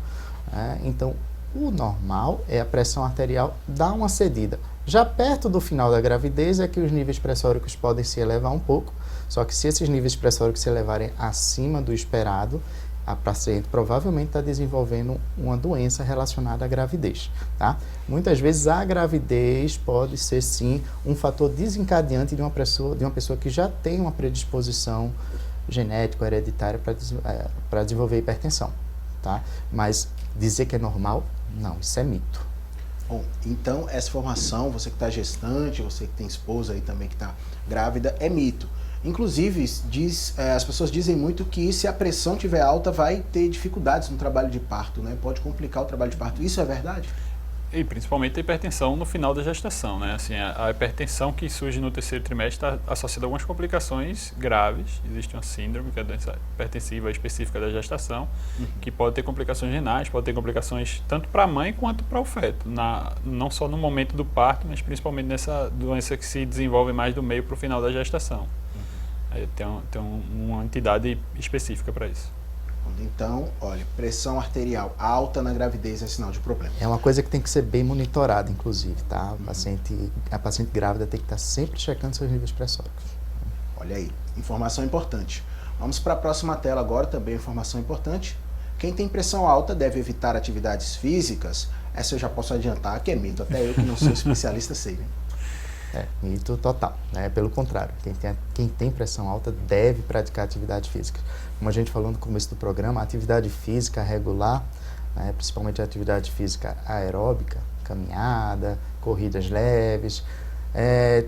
Então, o normal é a pressão arterial dar uma cedida. Já perto do final da gravidez é que os níveis pressóricos podem se elevar um pouco, só que se esses níveis pressóricos se elevarem acima do esperado, a paciente provavelmente está desenvolvendo uma doença relacionada à gravidez. Tá? Muitas vezes a gravidez pode ser sim um fator desencadeante de uma pessoa que já tem uma predisposição genética ou hereditária para desenvolver hipertensão. Tá? Mas dizer que é normal, não, isso é mito. Bom, então essa informação, você que está gestante, você que tem esposa aí também que está grávida, é mito. Inclusive, as pessoas dizem muito que se a pressão estiver alta, vai ter dificuldades no trabalho de parto, né? Pode complicar o trabalho de parto. Isso é verdade? E principalmente a hipertensão no final da gestação, né? Assim, a hipertensão que surge no terceiro trimestre está associada a algumas complicações graves. Existe uma síndrome, que é a doença hipertensiva específica da gestação, que pode ter complicações renais, pode ter complicações tanto para a mãe quanto para o feto. Não só no momento do parto, mas principalmente nessa doença que se desenvolve mais do meio para o final da gestação. Aí tem uma entidade específica para isso. Então, olha, pressão arterial alta na gravidez é sinal de problema. É uma coisa que tem que ser bem monitorada, inclusive, tá? A paciente grávida tem que estar sempre checando seus níveis pressóricos. Olha aí, informação importante. Vamos para a próxima tela agora, também informação importante. Quem tem pressão alta deve evitar atividades físicas. Essa eu já posso adiantar que é mito, até eu que não sou especialista sei, né? Mito total, né? Pelo contrário, quem tem pressão alta deve praticar atividade física. Como a gente falou no começo do programa, a atividade física regular, né, principalmente a atividade física aeróbica, caminhada, corridas leves,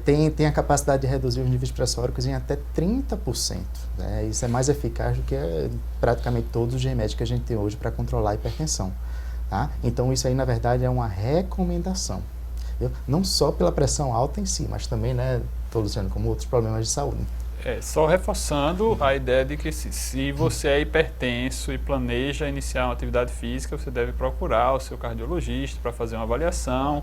tem a capacidade de reduzir os níveis pressóricos em até 30%. Né? Isso é mais eficaz do que praticamente todos os remédios que a gente tem hoje para controlar a hipertensão. Tá? Então isso aí, na verdade, é uma recomendação. Não só pela pressão alta em si, mas também, né, Luciano, como outros problemas de saúde. Só reforçando a ideia de que se você é hipertenso e planeja iniciar uma atividade física, você deve procurar o seu cardiologista para fazer uma avaliação,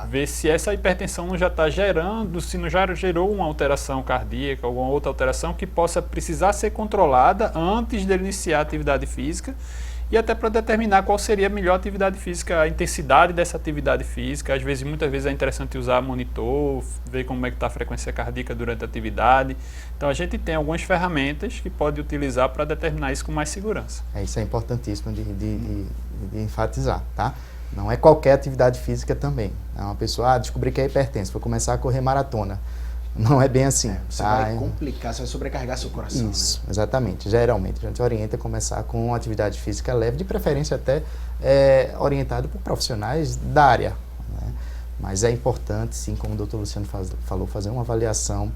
ver se essa hipertensão não já está gerando, se não já gerou uma alteração cardíaca, alguma outra alteração que possa precisar ser controlada antes de iniciar a atividade física. E até para determinar qual seria a melhor atividade física, a intensidade dessa atividade física. Muitas vezes é interessante usar monitor, ver como é que está a frequência cardíaca durante a atividade. Então a gente tem algumas ferramentas que pode utilizar para determinar isso com mais segurança. Isso é importantíssimo de enfatizar, tá? Não é qualquer atividade física também. Uma pessoa, descobri que é hipertenso, vou começar a correr maratona. Não é bem assim. Você vai complicar, você vai sobrecarregar seu coração. Isso, né? Exatamente. Geralmente a gente orienta a começar com uma atividade física leve, de preferência até orientado por profissionais da área. Né? Mas é importante, sim, como o Dr. Luciano falou, fazer uma avaliação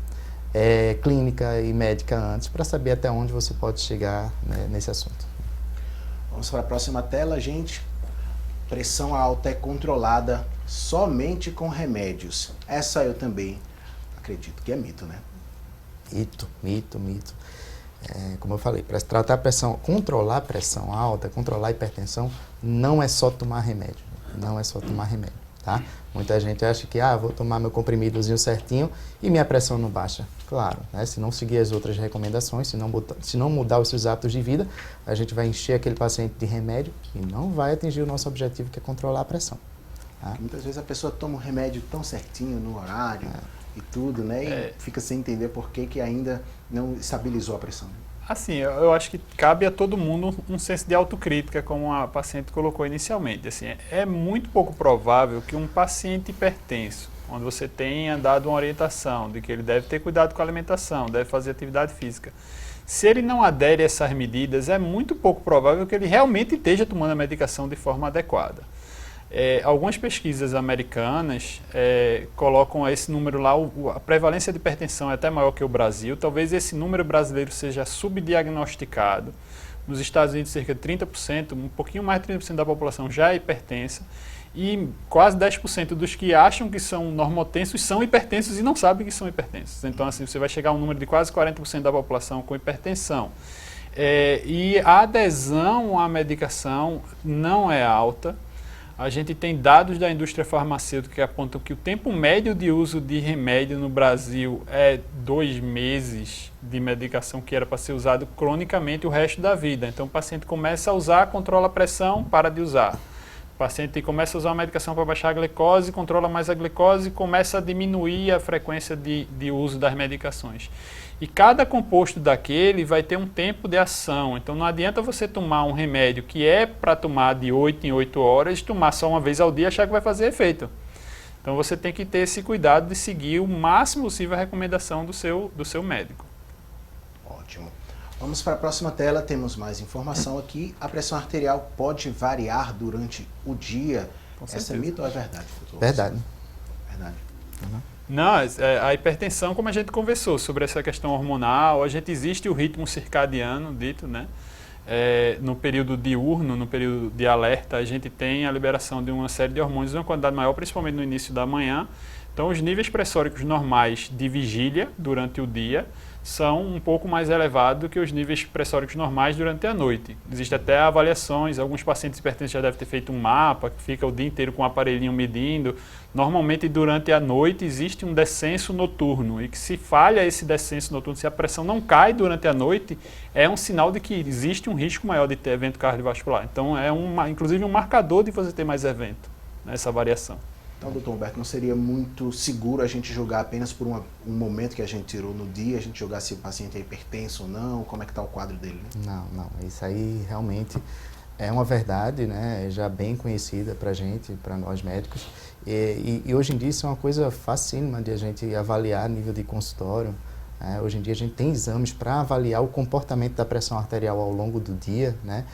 clínica e médica antes, para saber até onde você pode chegar, né, nesse assunto. Vamos para a próxima tela, gente. Pressão alta é controlada somente com remédios. Essa eu também acredito que é mito, né? Mito. Como eu falei, para tratar a pressão, controlar a pressão alta, controlar a hipertensão, não é só tomar remédio. Tá? Muita gente acha que, vou tomar meu comprimidozinho certinho e minha pressão não baixa. Claro, né? Se não seguir as outras recomendações, se não mudar os seus hábitos de vida, a gente vai encher aquele paciente de remédio e não vai atingir o nosso objetivo, que é controlar a pressão. Tá? Muitas vezes a pessoa toma um remédio tão certinho no horário e tudo, né? E fica sem entender por que ainda não estabilizou a pressão. Assim, eu acho que cabe a todo mundo um senso de autocrítica, como a paciente colocou inicialmente. Assim, é muito pouco provável que um paciente hipertenso, onde você tenha dado uma orientação de que ele deve ter cuidado com a alimentação, deve fazer atividade física, se ele não adere a essas medidas, é muito pouco provável que ele realmente esteja tomando a medicação de forma adequada. Algumas pesquisas americanas colocam esse número lá, a prevalência de hipertensão é até maior que o Brasil, talvez esse número brasileiro seja subdiagnosticado. Nos Estados Unidos, cerca de 30%, um pouquinho mais de 30% da população já é hipertensa, e quase 10% dos que acham que são normotensos são hipertensos e não sabem que são hipertensos. Então, assim, você vai chegar a um número de quase 40% da população com hipertensão. E a adesão à medicação não é alta. A gente tem dados da indústria farmacêutica que apontam que o tempo médio de uso de remédio no Brasil é 2 meses de medicação que era para ser usado cronicamente o resto da vida. Então o paciente começa a usar, controla a pressão, para de usar. O paciente começa a usar uma medicação para baixar a glicose, controla mais a glicose e começa a diminuir a frequência de uso das medicações. E cada composto daquele vai ter um tempo de ação. Então não adianta você tomar um remédio que é para tomar de 8 em 8 horas, tomar só uma vez ao dia e achar que vai fazer efeito. Então você tem que ter esse cuidado de seguir o máximo possível a recomendação do seu médico. Ótimo. Vamos para a próxima tela, temos mais informação aqui. A pressão arterial pode variar durante o dia. Essa é mito ou é verdade, doutor? Verdade. Uhum. Não, a hipertensão, como a gente conversou sobre essa questão hormonal, existe o ritmo circadiano dito, né? No período diurno, no período de alerta, a gente tem a liberação de uma série de hormônios em uma quantidade maior, principalmente no início da manhã. Então, os níveis pressóricos normais de vigília durante o dia são um pouco mais elevados do que os níveis pressóricos normais durante a noite. Existem até avaliações, alguns pacientes hipertensos já devem ter feito um mapa, que fica o dia inteiro com o aparelhinho medindo. Normalmente, durante a noite, existe um descenso noturno, e que se falha esse descenso noturno, se a pressão não cai durante a noite, é um sinal de que existe um risco maior de ter evento cardiovascular. Então, inclusive um marcador de você ter mais evento, essa variação. Então, doutor Humberto, não seria muito seguro a gente julgar apenas por um momento que a gente tirou no dia, a gente julgar se o paciente é hipertenso ou não, como é que está o quadro dele? Né? Não, isso aí realmente é uma verdade, né, já bem conhecida para a gente, para nós médicos, e hoje em dia isso é uma coisa facílima de a gente avaliar a nível de consultório. Hoje em dia a gente tem exames para avaliar o comportamento da pressão arterial ao longo do dia, né?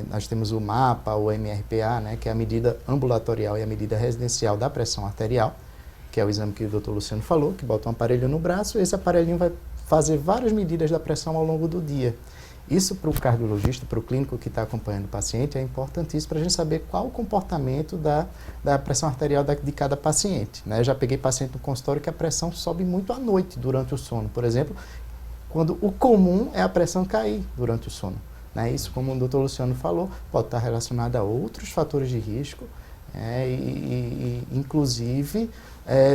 Nós temos o MAPA, o MRPA, né, que é a medida ambulatorial e a medida residencial da pressão arterial, que é o exame que o Dr. Luciano falou, que bota um aparelho no braço e esse aparelhinho vai fazer várias medidas da pressão ao longo do dia. Isso para o cardiologista, para o clínico que está acompanhando o paciente, é importantíssimo para a gente saber qual o comportamento da pressão arterial de cada paciente. Né? Eu já peguei paciente no consultório que a pressão sobe muito à noite durante o sono, por exemplo, quando o comum é a pressão cair durante o sono. Né? Isso, como o Dr. Luciano falou, pode estar relacionado a outros fatores de risco, inclusive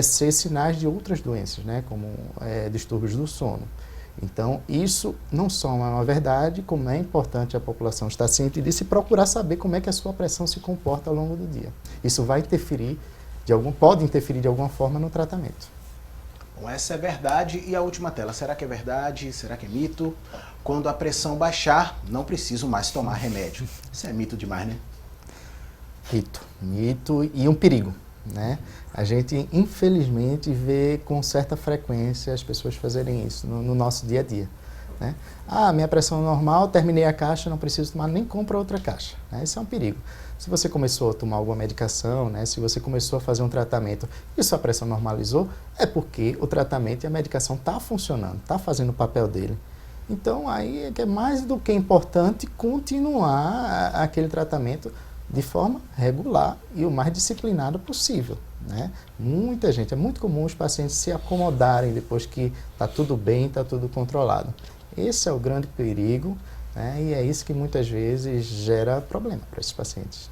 ser sinais de outras doenças, né? Como distúrbios do sono. Então, isso não só é uma verdade, como é importante a população estar ciente disso e procurar saber como é que a sua pressão se comporta ao longo do dia. Isso vai interferir, pode interferir de alguma forma no tratamento. Bom, essa é verdade. E a última tela, será que é verdade? Será que é mito? Quando a pressão baixar, não preciso mais tomar remédio. Isso é mito demais, né? Mito e um perigo, né? A gente, infelizmente, vê com certa frequência as pessoas fazerem isso no nosso dia a dia. Né? Minha pressão é normal, terminei a caixa, não preciso tomar, nem compra outra caixa. Né? Isso é um perigo. Se você começou a tomar alguma medicação, né? Se você começou a fazer um tratamento e sua pressão normalizou, é porque o tratamento e a medicação está funcionando, está fazendo o papel dele. Então, aí é que é mais do que importante continuar aquele tratamento de forma regular e o mais disciplinada possível, né? Muita gente, é muito comum os pacientes se acomodarem depois que está tudo bem, está tudo controlado. Esse é o grande perigo, né? E é isso que muitas vezes gera problema para esses pacientes.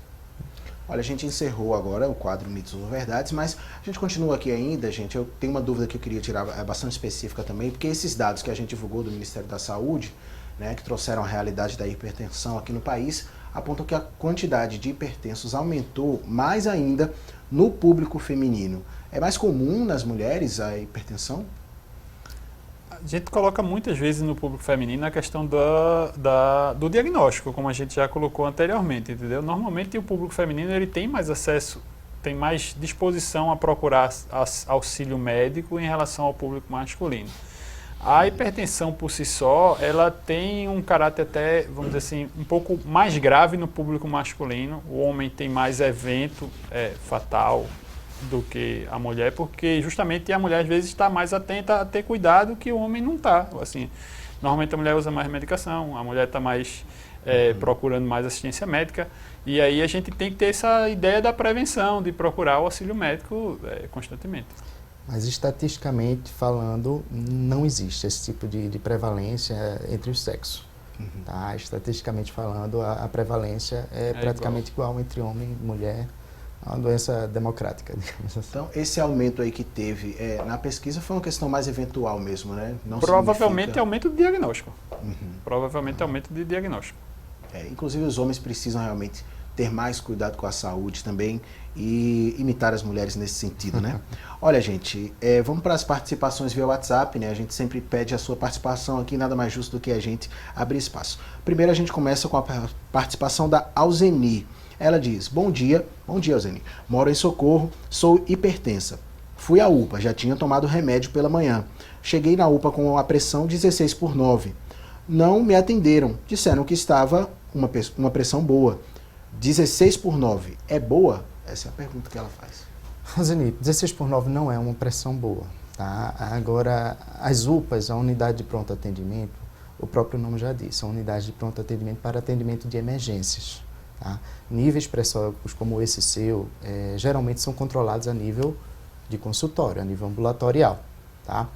Olha, a gente encerrou agora o quadro Mitos ou Verdades, mas a gente continua aqui ainda, gente. Eu tenho uma dúvida que eu queria tirar, bastante específica também, porque esses dados que a gente divulgou do Ministério da Saúde, né, que trouxeram a realidade da hipertensão aqui no país, apontam que a quantidade de hipertensos aumentou mais ainda no público feminino. É mais comum nas mulheres a hipertensão? A gente coloca muitas vezes no público feminino a questão do diagnóstico, como a gente já colocou anteriormente, entendeu? Normalmente o público feminino ele tem mais acesso, tem mais disposição a procurar auxílio médico em relação ao público masculino. A hipertensão por si só, ela tem um caráter até, vamos dizer assim, um pouco mais grave no público masculino. O homem tem mais evento fatal do que a mulher, porque justamente a mulher às vezes está mais atenta a ter cuidado que o homem não está. Assim, normalmente a mulher usa mais medicação, a mulher está mais procurando mais assistência médica, e aí a gente tem que ter essa ideia da prevenção, de procurar o auxílio médico constantemente. Mas estatisticamente falando, não existe esse tipo de prevalência entre os sexos. Tá? Estatisticamente falando, a prevalência é praticamente igual entre homem e mulher. É uma doença democrática, digamos assim. Então, esse aumento aí que teve na pesquisa foi uma questão mais eventual mesmo, né? Não provavelmente significa... é aumento de diagnóstico. Provavelmente é aumento de diagnóstico. Inclusive os homens precisam realmente ter mais cuidado com a saúde também e imitar as mulheres nesse sentido, né? Olha, gente, vamos para as participações via WhatsApp, né? A gente sempre pede a sua participação aqui, nada mais justo do que a gente abrir espaço. Primeiro a gente começa com a participação da Alzeni. Ela diz: bom dia, Alzeni. Moro em Socorro, sou hipertensa. Fui à UPA, já tinha tomado remédio pela manhã. Cheguei na UPA com a pressão 16/9. Não me atenderam, disseram que estava uma pressão boa. 16/9 é boa? Essa é a pergunta que ela faz. Alzeni, 16/9 não é uma pressão boa. Tá? Agora, as UPAs, a unidade de pronto atendimento, o próprio nome já diz, são unidades de pronto atendimento para atendimento de emergências. Tá? Níveis pressóricos como esse seu, geralmente são controlados a nível de consultório, a nível ambulatorial. Tá?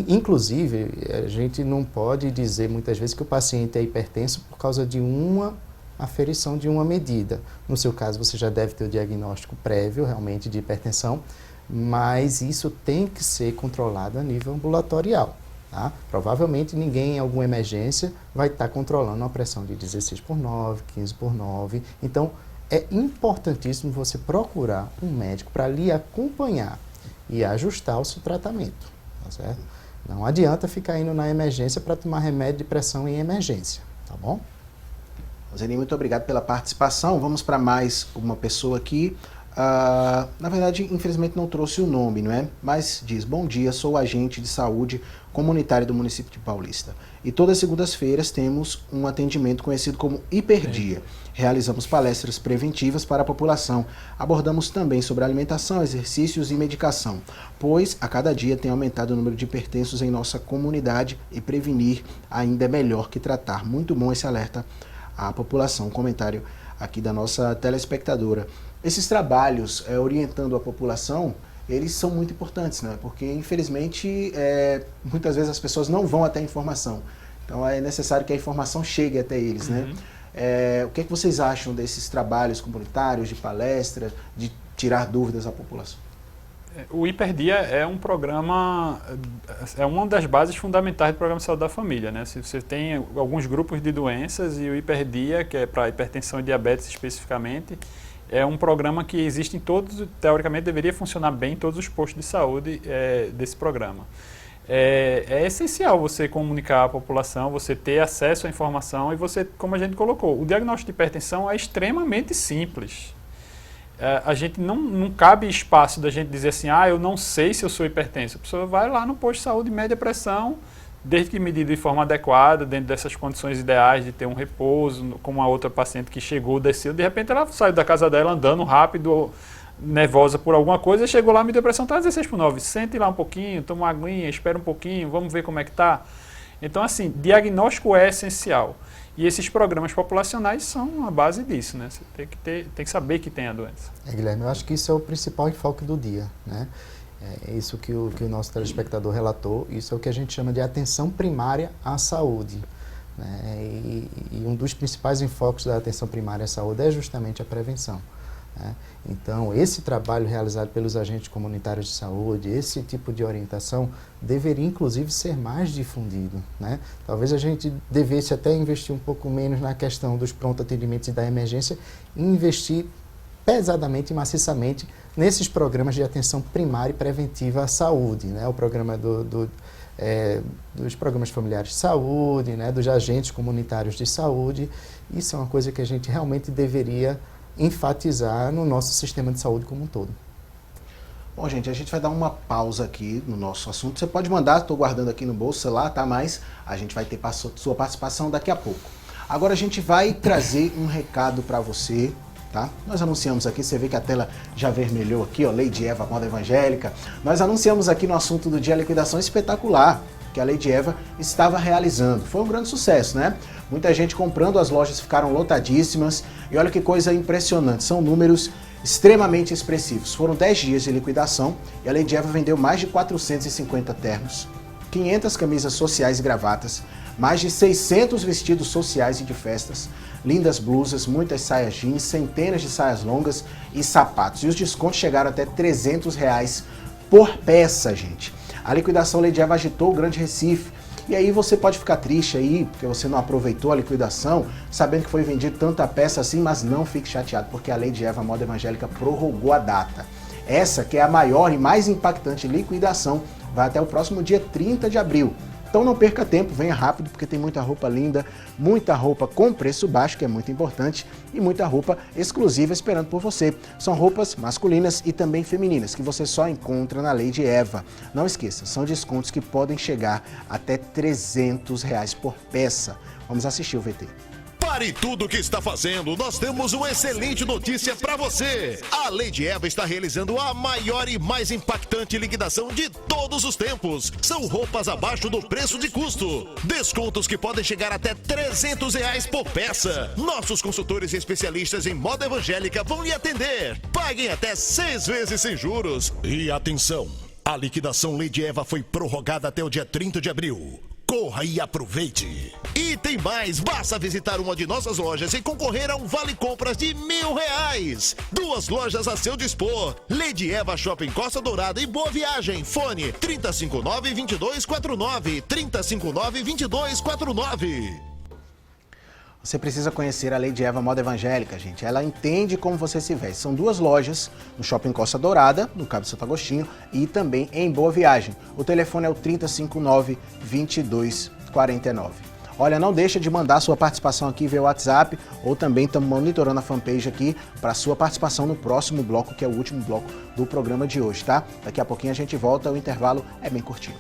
Inclusive, a gente não pode dizer muitas vezes que o paciente é hipertenso por causa de uma aferição de uma medida. No seu caso, você já deve ter o diagnóstico prévio realmente de hipertensão, mas isso tem que ser controlado a nível ambulatorial. Tá? Provavelmente ninguém em alguma emergência vai estar controlando uma pressão de 16/9, 15/9. Então, é importantíssimo você procurar um médico para lhe acompanhar e ajustar o seu tratamento. Tá certo? Não adianta ficar indo na emergência para tomar remédio de pressão em emergência. Tá bom? Zeni, muito obrigado pela participação. Vamos para mais uma pessoa aqui. Na verdade, infelizmente não trouxe o nome, não é? Mas diz: bom dia, sou agente de saúde comunitário do município de Paulista. E todas as segundas-feiras temos um atendimento conhecido como Hiperdia. Realizamos palestras preventivas para a população. Abordamos também sobre alimentação, exercícios e medicação, pois a cada dia tem aumentado o número de hipertensos em nossa comunidade e prevenir ainda é melhor que tratar. Muito bom esse alerta à população. Um comentário aqui da nossa telespectadora. Esses trabalhos orientando a população, eles são muito importantes, né? Porque infelizmente muitas vezes as pessoas não vão até a informação. Então é necessário que a informação chegue até eles, né? O que é que vocês acham desses trabalhos comunitários, de palestra, de tirar dúvidas à população? O Hiperdia é um programa, é uma das bases fundamentais do Programa de Saúde da Família, né? Se você tem alguns grupos de doenças, e o Hiperdia, que é para hipertensão e diabetes especificamente, é um programa que existe em todos, teoricamente deveria funcionar bem em todos os postos de saúde desse programa. É essencial você comunicar à população, você ter acesso à informação e você, como a gente colocou, o diagnóstico de hipertensão é extremamente simples. A gente não cabe espaço da gente dizer assim: eu não sei se eu sou hipertenso. A pessoa vai lá no posto de saúde, mede a pressão, desde que medida de forma adequada, dentro dessas condições ideais de ter um repouso, como a outra paciente que chegou, desceu, de repente ela saiu da casa dela andando rápido, nervosa por alguma coisa, chegou lá, mediu a pressão, está 16/9, sente lá um pouquinho, toma uma aguinha, espera um pouquinho, vamos ver como é que está. Então, assim, diagnóstico é essencial. E esses programas populacionais são a base disso, né? Você tem que saber que tem a doença. Guilherme, eu acho que isso é o principal enfoque do dia, né? É isso que o nosso telespectador relatou, isso é o que a gente chama de atenção primária à saúde, né? E um dos principais enfoques da atenção primária à saúde é justamente a prevenção, né? Então, esse trabalho realizado pelos agentes comunitários de saúde, esse tipo de orientação, deveria inclusive ser mais difundido, né? Talvez a gente devesse até investir um pouco menos na questão dos pronto atendimentos e da emergência e investir pesadamente e maciçamente nesses programas de atenção primária e preventiva à saúde, né? O programa dos programas familiares de saúde, né? Dos agentes comunitários de saúde. Isso é uma coisa que a gente realmente deveria enfatizar no nosso sistema de saúde como um todo. Bom, gente, a gente vai dar uma pausa aqui no nosso assunto. Você pode mandar, estou guardando aqui no bolso, celular, tá? Mas a gente vai ter sua participação daqui a pouco. Agora a gente vai trazer um recado para você, tá? Nós anunciamos aqui, você vê que a tela já vermelhou aqui, ó, Lady Eva, moda evangélica. Nós anunciamos aqui no assunto do dia a liquidação espetacular que a Lady Eva estava realizando. Foi um grande sucesso, né? Muita gente comprando, as lojas ficaram lotadíssimas e olha que coisa impressionante, são números extremamente expressivos. Foram 10 dias de liquidação e a Lady Eva vendeu mais de 450 ternos, 500 camisas sociais e gravatas, mais de 600 vestidos sociais e de festas, lindas blusas, muitas saias jeans, centenas de saias longas e sapatos. E os descontos chegaram até R$300 por peça, gente. A liquidação Lady Eva agitou o Grande Recife. E aí você pode ficar triste aí, porque você não aproveitou a liquidação, sabendo que foi vendido tanta peça assim, mas não fique chateado, porque a Lady Eva Moda Evangélica prorrogou a data. Essa que é a maior e mais impactante liquidação, vai até o próximo dia 30 de abril. Então não perca tempo, venha rápido, porque tem muita roupa linda, muita roupa com preço baixo, que é muito importante, e muita roupa exclusiva esperando por você. São roupas masculinas e também femininas, que você só encontra na Lady Eva. Não esqueça, são descontos que podem chegar até R$300 por peça. Vamos assistir o VT. Pare tudo o que está fazendo, nós temos uma excelente notícia para você. A Lady Eva está realizando a maior e mais impactante liquidação de todos os tempos. São roupas abaixo do preço de custo. Descontos que podem chegar até R$300 por peça. Nossos consultores e especialistas em moda evangélica vão lhe atender. Paguem até 6 vezes sem juros. E atenção, a liquidação Lady Eva foi prorrogada até o dia 30 de abril. Corra e aproveite! E tem mais, basta visitar uma de nossas lojas e concorrer a um vale-compras de R$1.000. 2 lojas a seu dispor. Lady Eva Shopping Costa Dourada e Boa Viagem. Fone 3059-2249, 3059-2249. Você precisa conhecer a Lady Eva Moda Evangélica, gente. Ela entende como você se veste. São 2 lojas no Shopping Costa Dourada, no Cabo Santo Agostinho, e também em Boa Viagem. O telefone é o 3059-2249. Olha, não deixa de mandar sua participação aqui via WhatsApp, ou também estamos monitorando a fanpage aqui para sua participação no próximo bloco, que é o último bloco do programa de hoje, tá? Daqui a pouquinho a gente volta, o intervalo é bem curtinho.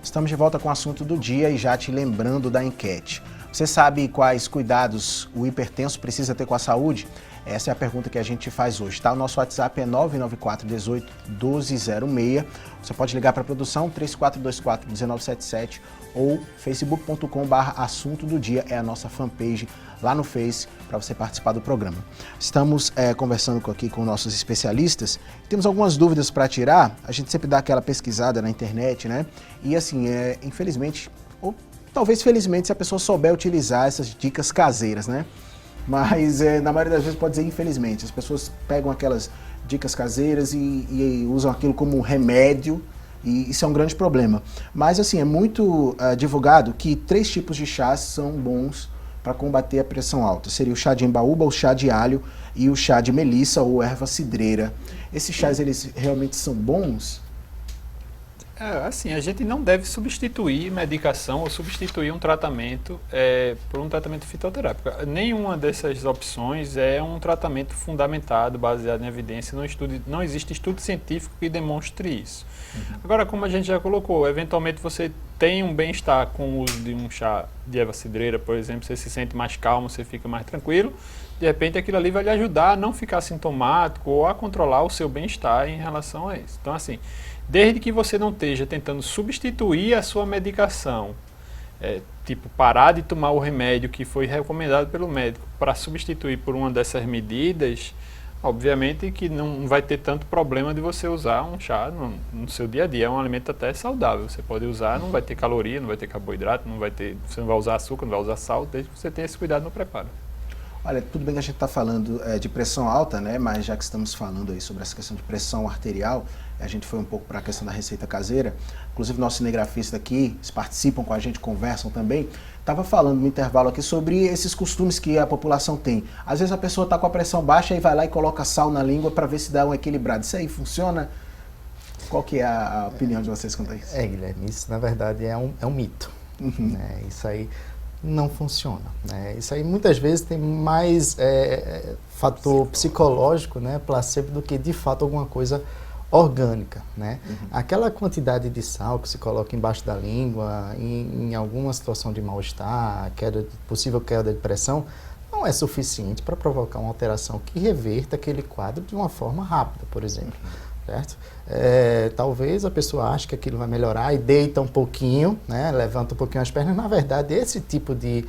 Estamos de volta com o assunto do dia e já te lembrando da enquete. Você sabe quais cuidados o hipertenso precisa ter com a saúde? Essa é a pergunta que a gente faz hoje, tá? O nosso WhatsApp é 994 18 1206. Você pode ligar para a produção 3424 1977 ou facebook.com/assunto do dia, é a nossa fanpage lá no Face para você participar do programa. Estamos conversando aqui com nossos especialistas, temos algumas dúvidas para tirar, a gente sempre dá aquela pesquisada na internet, né? E assim, infelizmente, ou talvez felizmente, se a pessoa souber utilizar essas dicas caseiras, né? Mas na maioria das vezes pode dizer infelizmente, as pessoas pegam aquelas dicas caseiras e usam aquilo como remédio, e isso é um grande problema. Mas assim, é muito divulgado que 3 tipos de chás são bons para combater a pressão alta. Seria o chá de embaúba, o chá de alho e o chá de melissa ou erva cidreira. Esses chás, eles realmente são bons? Assim, a gente não deve substituir medicação ou substituir um tratamento por um tratamento fitoterápico. Nenhuma dessas opções é um tratamento fundamentado, baseado em evidência. Não existe estudo científico que demonstre isso. Agora, como a gente já colocou, eventualmente você tem um bem-estar com o uso de um chá de erva cidreira, por exemplo, você se sente mais calmo, você fica mais tranquilo, de repente aquilo ali vai lhe ajudar a não ficar sintomático ou a controlar o seu bem-estar em relação a isso. Então, assim, desde que você não esteja tentando substituir a sua medicação, tipo parar de tomar o remédio que foi recomendado pelo médico para substituir por uma dessas medidas, obviamente que não vai ter tanto problema de você usar um chá no seu dia a dia. É um alimento até saudável, você pode usar, não vai ter caloria, não vai ter carboidrato, você não vai usar açúcar, não vai usar sal, desde que você tenha esse cuidado no preparo. Olha, tudo bem que a gente está falando de pressão alta, né? Mas já que estamos falando aí sobre essa questão de pressão arterial, a gente foi um pouco para a questão da receita caseira. Inclusive, nossos cinegrafistas aqui, eles participam com a gente, conversam também. Estava falando no intervalo aqui sobre esses costumes que a população tem. Às vezes a pessoa está com a pressão baixa e vai lá e coloca sal na língua para ver se dá um equilibrado. Isso aí funciona? Qual que é a opinião de vocês quanto a isso? Guilherme, isso na verdade é um mito. Né? Isso aí não funciona. Né? Isso aí muitas vezes tem mais fator psicológico, né, placebo, do que de fato alguma coisa orgânica. Né? Aquela quantidade de sal que se coloca embaixo da língua, em alguma situação de mal-estar, possível queda de pressão, não é suficiente para provocar uma alteração que reverta aquele quadro de uma forma rápida, por exemplo. Certo? Talvez a pessoa ache que aquilo vai melhorar e deita um pouquinho, né, levanta um pouquinho as pernas. Na verdade, esse tipo de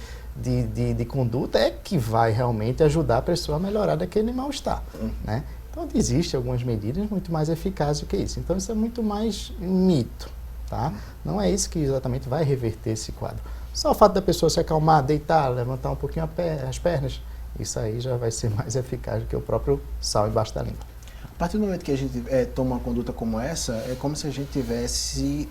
conduta é que vai realmente ajudar a pessoa a melhorar daquele mal-estar. Né? Então, existem algumas medidas muito mais eficazes do que isso. Então, isso é muito mais mito. Tá? Não é isso que exatamente vai reverter esse quadro. Só o fato da pessoa se acalmar, deitar, levantar um pouquinho as pernas, isso aí já vai ser mais eficaz do que o próprio sal embaixo da língua. A partir do momento que a gente toma uma conduta como essa, é como se a gente estivesse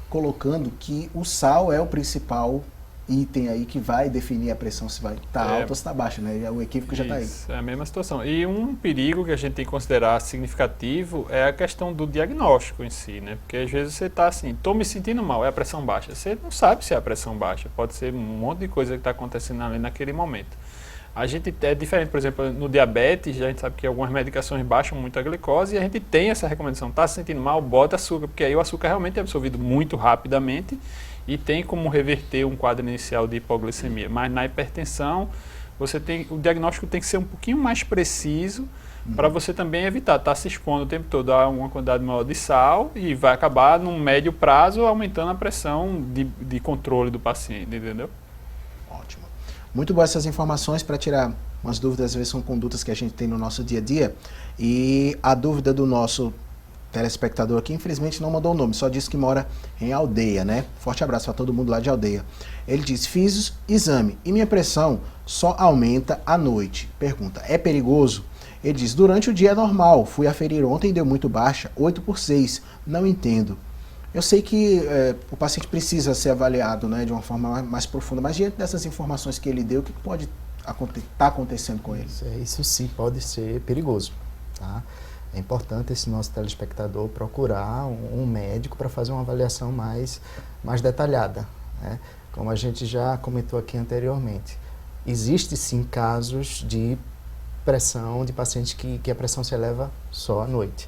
colocando que o sal é o principal item aí que vai definir a pressão, se vai estar alta ou se está baixa, né? O equívoco já está aí. É a mesma situação. E um perigo que a gente tem que considerar significativo é a questão do diagnóstico em si, né? Porque às vezes você está assim, estou me sentindo mal, é a pressão baixa. Você não sabe se é a pressão baixa, pode ser um monte de coisa que está acontecendo ali naquele momento. A gente é diferente, por exemplo, no diabetes, a gente sabe que algumas medicações baixam muito a glicose e a gente tem essa recomendação, está se sentindo mal, bota açúcar, porque aí o açúcar realmente é absorvido muito rapidamente e tem como reverter um quadro inicial de hipoglicemia. Mas na hipertensão, o diagnóstico tem que ser um pouquinho mais preciso para você também evitar estar se expondo o tempo todo a uma quantidade maior de sal e vai acabar, num médio prazo, aumentando a pressão de controle do paciente, entendeu? Ótimo. Muito boas essas informações para tirar umas dúvidas, às vezes são condutas que a gente tem no nosso dia a dia. E a dúvida do nosso telespectador aqui, infelizmente não mandou o nome, só disse que mora em Aldeia, né? Forte abraço para todo mundo lá de Aldeia. Ele diz, fiz exame e minha pressão só aumenta à noite. Pergunta, é perigoso? Ele diz, durante o dia é normal, fui aferir ontem e deu muito baixa, 8/6, não entendo. Eu sei que o paciente precisa ser avaliado, né, de uma forma mais profunda, mas diante dessas informações que ele deu, o que pode estar acontecendo com ele? Isso sim pode ser perigoso. Tá? É importante esse nosso telespectador procurar um médico para fazer uma avaliação mais detalhada. Né? Como a gente já comentou aqui anteriormente, existe sim casos de pressão, de pacientes que a pressão se eleva só à noite.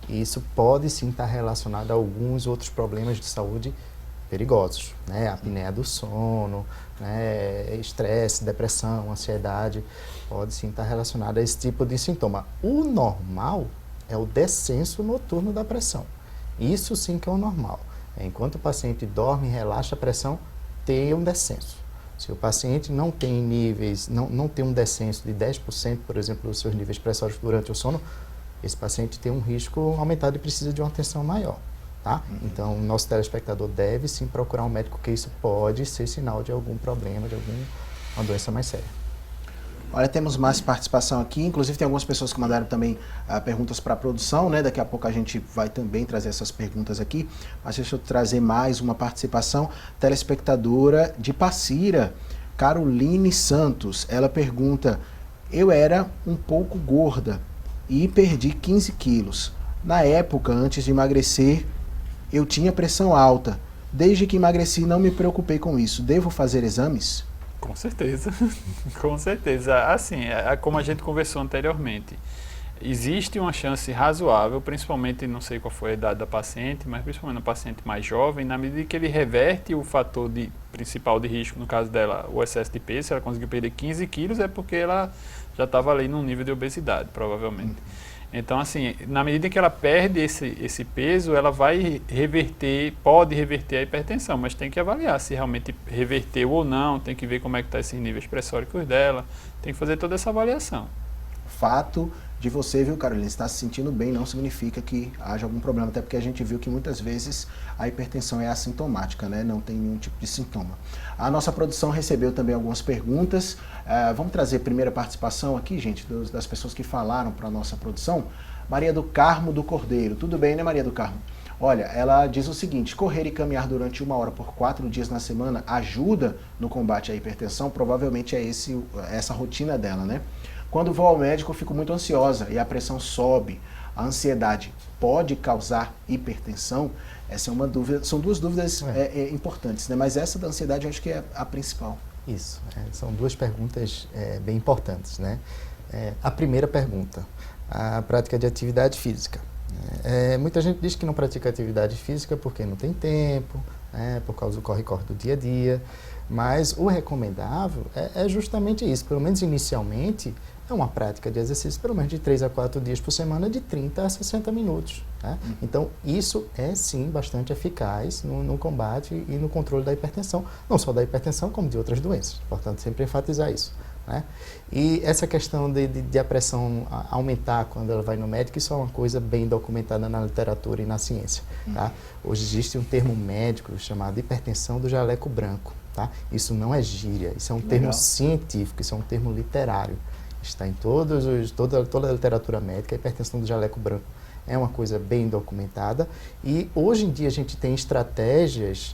E isso pode sim estar relacionado a alguns outros problemas de saúde perigosos, né? A apneia do sono, né? Estresse, depressão, ansiedade, pode sim estar relacionado a esse tipo de sintoma. O normal é o descenso noturno da pressão. Isso sim que é o normal. Enquanto o paciente dorme e relaxa, a pressão tem um descenso. Se o paciente não tem níveis, não tem um descenso de 10%, por exemplo, dos seus níveis pressóricos durante o sono, esse paciente tem um risco aumentado e precisa de uma atenção maior. Tá? Então, o nosso telespectador deve sim procurar um médico, porque isso pode ser sinal de algum problema, de alguma doença mais séria. Olha, temos mais participação aqui, inclusive tem algumas pessoas que mandaram também perguntas para a produção, né? Daqui a pouco a gente vai também trazer essas perguntas aqui, mas deixa eu trazer mais uma participação. Telespectadora de Passira, Caroline Santos, ela pergunta, eu era um pouco gorda e perdi 15 quilos. Na época, antes de emagrecer, Eu tinha pressão alta. Desde que emagreci, não me preocupei com isso. Devo fazer exames? Com certeza, com certeza. Assim, como a gente conversou anteriormente, existe uma chance razoável, principalmente, não sei qual foi a idade da paciente, mas principalmente no paciente mais jovem, na medida que ele reverte o fator principal de risco, no caso dela, o excesso de peso, se ela conseguiu perder 15 quilos, é porque ela já estava ali num nível de obesidade, provavelmente. Então, assim, na medida que ela perde esse peso, ela vai pode reverter a hipertensão, mas tem que avaliar se realmente reverteu ou não, tem que ver como é que está esses níveis pressóricos dela, tem que fazer toda essa avaliação. Fato de você, viu, Carolina, estar se sentindo bem não significa que haja algum problema, até porque a gente viu que muitas vezes a hipertensão é assintomática, né? Não tem nenhum tipo de sintoma. A nossa produção recebeu também algumas perguntas. Vamos trazer a primeira participação aqui, gente, das pessoas que falaram para a nossa produção. Maria do Carmo do Cordeiro. Tudo bem, né, Maria do Carmo? Olha, ela diz o seguinte: correr e caminhar durante 1 hora por 4 dias na semana ajuda no combate à hipertensão? Provavelmente é essa rotina dela, né? Quando vou ao médico, eu fico muito ansiosa e a pressão sobe. A ansiedade pode causar hipertensão? Essa é uma dúvida, são duas dúvidas importantes, né? Mas essa da ansiedade eu acho que é a principal. Isso, são duas perguntas bem importantes, né? A primeira pergunta, a prática de atividade física. Muita gente diz que não pratica atividade física porque não tem tempo, por causa do corre-corre do dia a dia, mas o recomendável é justamente isso, pelo menos inicialmente, é uma prática de exercício pelo menos de 3 a 4 dias por semana, de 30 a 60 minutos. Né? Então, isso é sim bastante eficaz no combate e no controle da hipertensão, não só da hipertensão, como de outras doenças. Portanto, sempre enfatizar isso. Né? E essa questão de a pressão aumentar quando ela vai no médico, isso é uma coisa bem documentada na literatura e na ciência. Tá? Hoje existe um termo médico chamado hipertensão do jaleco branco. Tá? Isso não é gíria, isso é um termo científico, isso é um termo literário. Está em toda a literatura médica, a hipertensão do jaleco branco é uma coisa bem documentada e hoje em dia a gente tem estratégias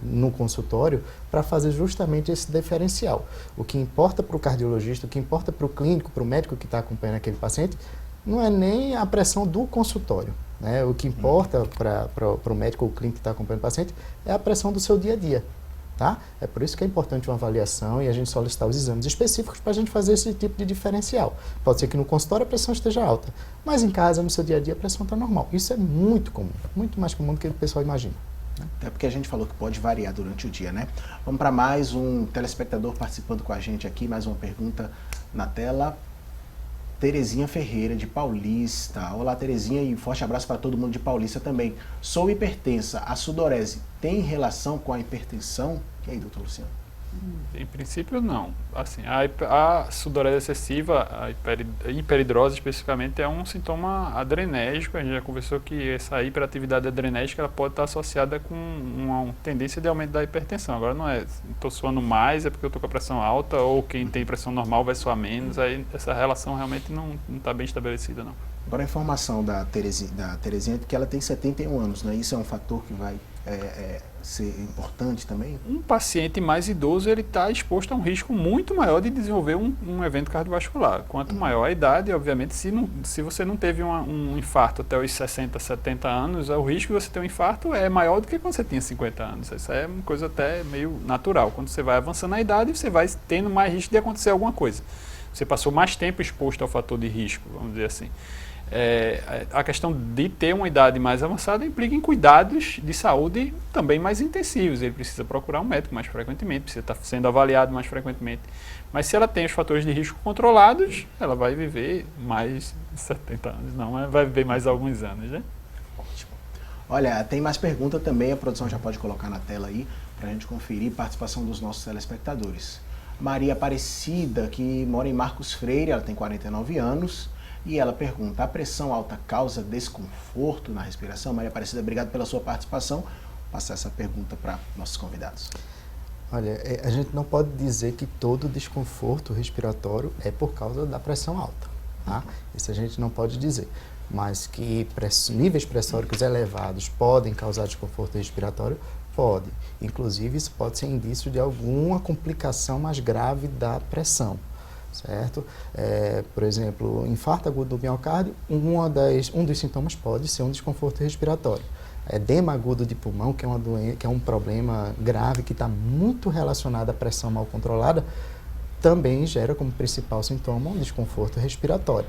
no consultório para fazer justamente esse diferencial. O que importa para o cardiologista, o que importa para o clínico, para o médico que está acompanhando aquele paciente, não é nem a pressão do consultório. Né? O que importa para o médico ou o clínico que está acompanhando o paciente é a pressão do seu dia a dia. Tá? É por isso que é importante uma avaliação e a gente solicitar os exames específicos para a gente fazer esse tipo de diferencial. Pode ser que no consultório a pressão esteja alta, mas em casa, no seu dia a dia, a pressão está normal. Isso é muito comum, muito mais comum do que o pessoal imagina. Né? Até porque a gente falou que pode variar durante o dia, né? Vamos para mais um telespectador participando com a gente aqui, mais uma pergunta na tela. Terezinha Ferreira, de Paulista. Olá, Terezinha, e forte abraço para todo mundo de Paulista também. Sou hipertensa. A sudorese tem relação com a hipertensão? E aí, doutor Luciano? Em princípio, não. Assim, a sudorese excessiva, a hiperidrose especificamente, é um sintoma adrenérgico. A gente já conversou que essa hiperatividade adrenérgica ela pode estar associada com uma tendência de aumento da hipertensão. Agora, não é estou suando mais, é porque eu estou com a pressão alta, ou quem tem pressão normal vai suar menos. Aí essa relação realmente não está bem estabelecida, não. Agora, a informação da Terezinha é que ela tem 71 anos, né? Isso é um fator que vai ser importante também? Um paciente mais idoso, ele está exposto a um risco muito maior de desenvolver um evento cardiovascular. Quanto maior a idade, obviamente, se você não teve um infarto até os 60, 70 anos, o risco de você ter um infarto é maior do que quando você tinha 50 anos. Isso é uma coisa até meio natural. Quando você vai avançando na idade, você vai tendo mais risco de acontecer alguma coisa. Você passou mais tempo exposto ao fator de risco, vamos dizer assim. A questão de ter uma idade mais avançada implica em cuidados de saúde também mais intensivos. Ele precisa procurar um médico mais frequentemente, precisa estar sendo avaliado mais frequentemente. Mas se ela tem os fatores de risco controlados, ela vai viver mais de 70 anos, não, vai viver mais alguns anos, né? Ótimo. Olha, tem mais pergunta também, a produção já pode colocar na tela aí, para a gente conferir a participação dos nossos telespectadores. Maria Aparecida, que mora em Marcos Freire, ela tem 49 anos, e ela pergunta: a pressão alta causa desconforto na respiração? Maria Aparecida, obrigado pela sua participação. Vou passar essa pergunta para nossos convidados. Olha, a gente não pode dizer que todo desconforto respiratório é por causa da pressão alta. Tá? Isso a gente não pode dizer. Mas que níveis pressóricos elevados podem causar desconforto respiratório, pode. Inclusive, isso pode ser indício de alguma complicação mais grave da pressão. Certo? Por exemplo, infarto agudo do miocárdio, um dos sintomas pode ser um desconforto respiratório. Edema agudo de pulmão, que é uma doença, que é um problema grave que está muito relacionado à pressão mal controlada, também gera como principal sintoma um desconforto respiratório.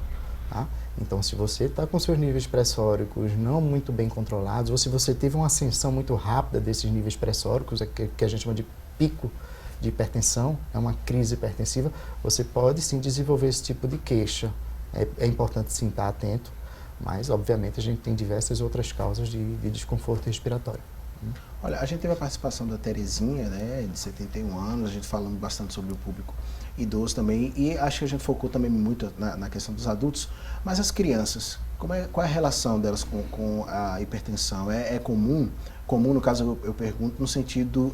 Tá? Então, se você está com seus níveis pressóricos não muito bem controlados, ou se você teve uma ascensão muito rápida desses níveis pressóricos, que a gente chama de pico de hipertensão, é uma crise hipertensiva, você pode sim desenvolver esse tipo de queixa. É importante sim estar atento, mas obviamente a gente tem diversas outras causas de desconforto respiratório. Olha, a gente teve a participação da Terezinha, né, de 71 anos, a gente falando bastante sobre o público idoso também, e acho que a gente focou também muito na questão dos adultos, mas as crianças, qual é a relação delas com a hipertensão? É comum? Comum, no caso, eu pergunto no sentido,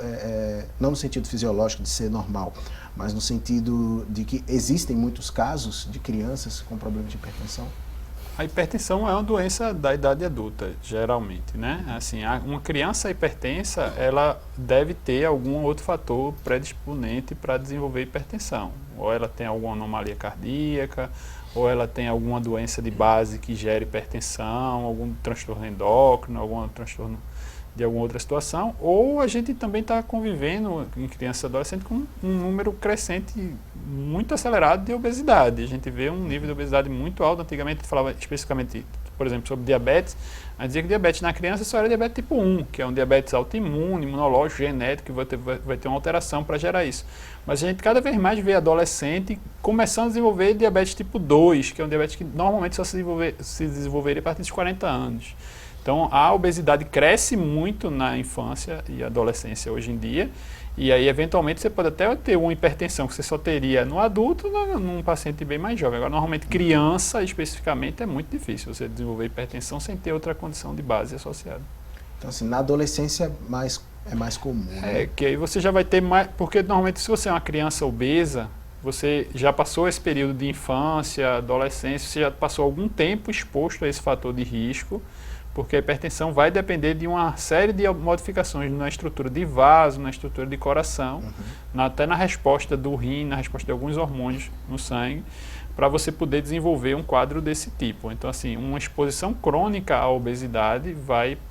não no sentido fisiológico de ser normal, mas no sentido de que existem muitos casos de crianças com problema de hipertensão? A hipertensão é uma doença da idade adulta, geralmente, né? Assim, uma criança hipertensa, ela deve ter algum outro fator predisponente para desenvolver hipertensão. Ou ela tem alguma anomalia cardíaca, ou ela tem alguma doença de base que gera hipertensão, algum transtorno endócrino, algum transtorno de alguma outra situação, ou a gente também está convivendo em criança e adolescente com um número crescente muito acelerado de obesidade. A gente vê um nível de obesidade muito alto. Antigamente falava especificamente, por exemplo, sobre diabetes. A gente dizia que diabetes na criança só era diabetes tipo 1, que é um diabetes autoimune, imunológico, genético, que vai ter uma alteração para gerar isso. Mas a gente cada vez mais vê adolescente começando a desenvolver diabetes tipo 2, que é um diabetes que normalmente só se desenvolveria a partir dos 40 anos. Então, a obesidade cresce muito na infância e adolescência hoje em dia, e aí, eventualmente, você pode até ter uma hipertensão que você só teria no adulto, num paciente bem mais jovem. Agora, normalmente, criança, especificamente, é muito difícil você desenvolver hipertensão sem ter outra condição de base associada. Então, assim, na adolescência é mais comum, né? É, que aí você já vai ter mais... Porque, normalmente, se você é uma criança obesa, você já passou esse período de infância, adolescência, você já passou algum tempo exposto a esse fator de risco, porque a hipertensão vai depender de uma série de modificações na estrutura de vaso, na estrutura de coração, até na resposta do rim, na resposta de alguns hormônios no sangue, para você poder desenvolver um quadro desse tipo. Então, assim, uma exposição crônica à obesidade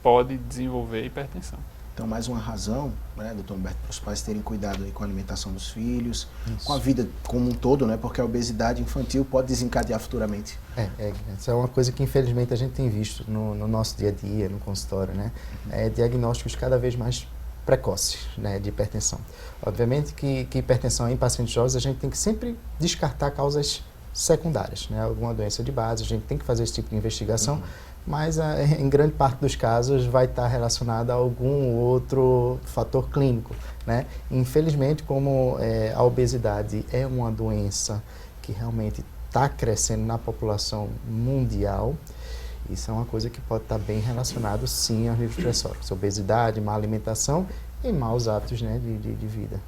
pode desenvolver hipertensão. Então, mais uma razão, né, doutor Humberto, para os pais terem cuidado aí com a alimentação dos filhos, com a vida como um todo, né, porque a obesidade infantil pode desencadear futuramente. Isso é uma coisa que infelizmente a gente tem visto no nosso dia a dia, no consultório, né, diagnósticos cada vez mais precoces, né, de hipertensão. Obviamente que hipertensão em pacientes jovens a gente tem que sempre descartar causas secundárias, né, alguma doença de base, a gente tem que fazer esse tipo de investigação, mas em grande parte dos casos vai estar relacionada a algum outro fator clínico, né? Infelizmente, como a obesidade é uma doença que realmente está crescendo na população mundial, isso é uma coisa que pode estar bem relacionado, sim, aos níveis pressóricos. Obesidade, má alimentação e maus hábitos, né, de vida.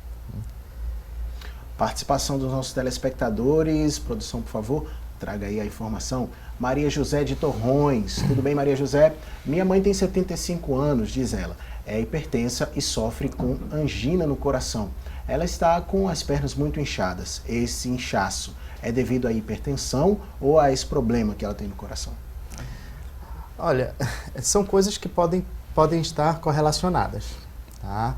Participação dos nossos telespectadores. Produção, por favor, traga aí a informação. Maria José de Torrões. Tudo bem, Maria José? Minha mãe tem 75 anos, diz ela. É hipertensa e sofre com angina no coração. Ela está com as pernas muito inchadas. Esse inchaço é devido à hipertensão ou a esse problema que ela tem no coração? Olha, são coisas que podem estar correlacionadas, tá?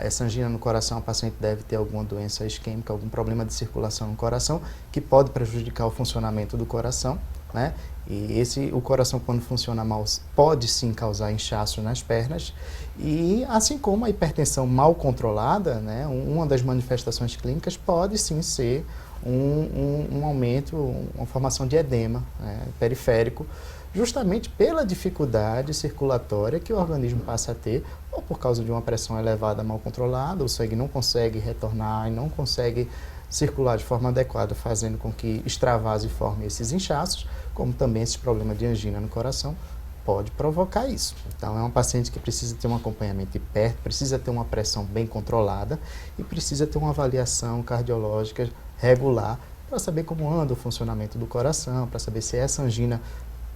Essa angina no coração, a paciente deve ter alguma doença isquêmica, algum problema de circulação no coração, que pode prejudicar o funcionamento do coração, né? E o coração, quando funciona mal, pode sim causar inchaço nas pernas. E assim como a hipertensão mal controlada, né, uma das manifestações clínicas pode sim ser um aumento, uma formação de edema, né, periférico, justamente pela dificuldade circulatória que o organismo passa a ter, ou por causa de uma pressão elevada mal controlada, o sangue não consegue retornar e não consegue circular de forma adequada, fazendo com que extravase e forme esses inchaços, como também esse problema de angina no coração pode provocar isso. Então, é um paciente que precisa ter um acompanhamento de perto, precisa ter uma pressão bem controlada e precisa ter uma avaliação cardiológica regular para saber como anda o funcionamento do coração, para saber se essa angina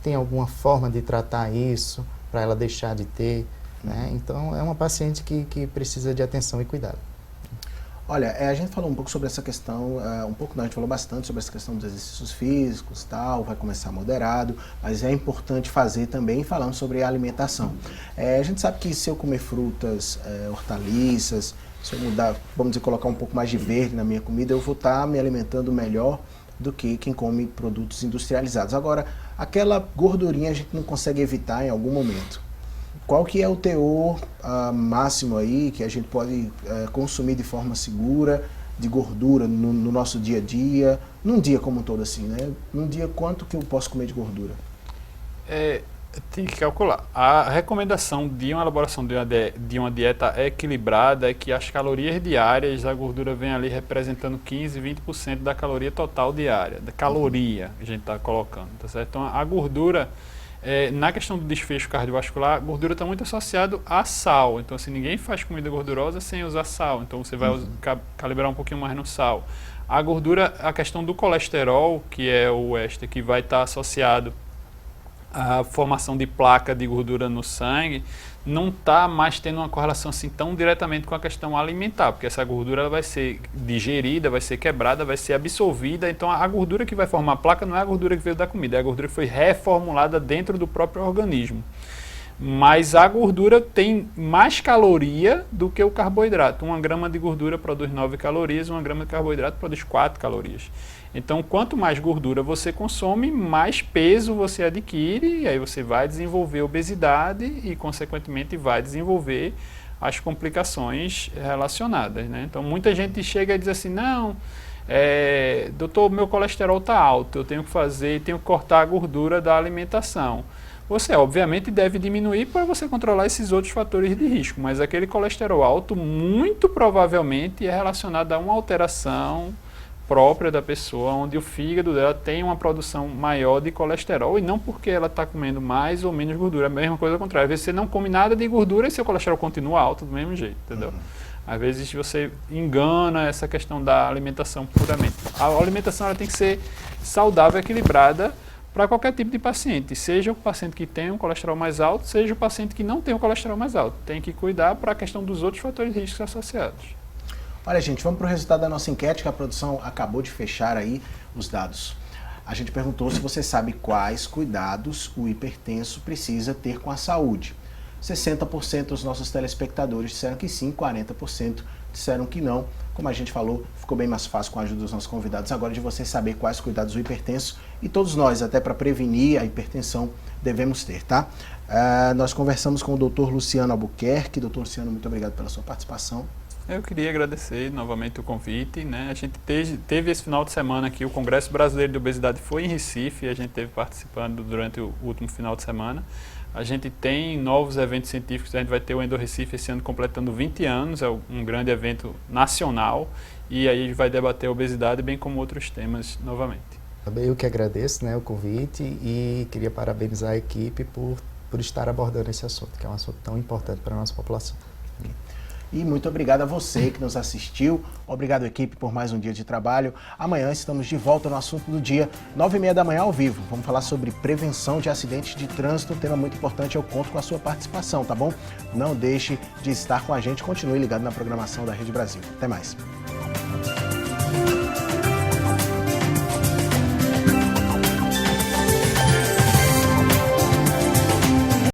tem alguma forma de tratar isso, para ela deixar de ter, né? Então, é uma paciente que precisa de atenção e cuidado. Olha, a gente falou um pouco sobre essa questão, a gente falou bastante sobre essa questão dos exercícios físicos, tal, vai começar moderado, mas é importante fazer também falando sobre a alimentação. A gente sabe que se eu comer frutas, hortaliças, se eu mudar, vamos dizer, colocar um pouco mais de verde na minha comida, eu vou estar me alimentando melhor do que quem come produtos industrializados. Agora, aquela gordurinha a gente não consegue evitar em algum momento. Qual que é o teor máximo aí que a gente pode consumir de forma segura de gordura no nosso dia a dia, num dia como um todo assim, né? Num dia quanto que eu posso comer de gordura? Tem que calcular. A recomendação de uma elaboração de uma dieta equilibrada é que as calorias diárias, a gordura vem ali representando 15, 20% da caloria total diária, da caloria que a gente está colocando, tá certo? Então a gordura, na questão do desfecho cardiovascular, a gordura está muito associada a sal. Então, assim, ninguém faz comida gordurosa sem usar sal. Então, você vai calibrar um pouquinho mais no sal. A gordura, a questão do colesterol, que é o éster, que vai estar associado à formação de placa de gordura no sangue, não está mais tendo uma correlação assim tão diretamente com a questão alimentar, porque essa gordura ela vai ser digerida, vai ser quebrada, vai ser absorvida. Então a gordura que vai formar a placa não é a gordura que veio da comida, é a gordura que foi reformulada dentro do próprio organismo. Mas a gordura tem mais caloria do que o carboidrato. 1 grama de gordura produz 9 calorias, 1 grama de carboidrato produz 4 calorias. Então, quanto mais gordura você consome, mais peso você adquire, e aí você vai desenvolver obesidade e, consequentemente, vai desenvolver as complicações relacionadas, né? Então, muita gente chega e diz assim, não, doutor, meu colesterol está alto, eu tenho que cortar a gordura da alimentação. Você, obviamente, deve diminuir para você controlar esses outros fatores de risco, mas aquele colesterol alto, muito provavelmente, é relacionado a uma alteração própria da pessoa, onde o fígado dela tem uma produção maior de colesterol, e não porque ela está comendo mais ou menos gordura, a mesma coisa ao contrário. Às vezes você não come nada de gordura e seu colesterol continua alto do mesmo jeito, entendeu? Às vezes você engana essa questão da alimentação puramente. A alimentação ela tem que ser saudável, equilibrada, para qualquer tipo de paciente, seja o paciente que tem um colesterol mais alto, seja o paciente que não tem um colesterol mais alto. Tem que cuidar para a questão dos outros fatores de risco associados. Olha, gente, vamos para o resultado da nossa enquete, que a produção acabou de fechar aí os dados. A gente perguntou se você sabe quais cuidados o hipertenso precisa ter com a saúde. 60% dos nossos telespectadores disseram que sim, 40% disseram que não. Como a gente falou, ficou bem mais fácil com a ajuda dos nossos convidados agora de você saber quais cuidados o hipertenso e todos nós, até para prevenir a hipertensão, devemos ter, tá? Nós conversamos com o Dr. Luciano Albuquerque. Dr. Luciano, muito obrigado pela sua participação. Eu queria agradecer novamente o convite, né? A gente teve esse final de semana aqui, o Congresso Brasileiro de Obesidade foi em Recife, a gente esteve participando durante o último final de semana. A gente tem novos eventos científicos, a gente vai ter o Endo Recife esse ano completando 20 anos, é um grande evento nacional, e aí a gente vai debater a obesidade, bem como outros temas novamente. Eu que agradeço, né, o convite, e queria parabenizar a equipe por estar abordando esse assunto, que é um assunto tão importante para a nossa população. E muito obrigado a você que nos assistiu. Obrigado, equipe, por mais um dia de trabalho. Amanhã estamos de volta no assunto do dia, 9h30 da manhã ao vivo. Vamos falar sobre prevenção de acidentes de trânsito, um tema muito importante. Eu conto com a sua participação, tá bom? Não deixe de estar com a gente. Continue ligado na programação da Rede Brasil. Até mais.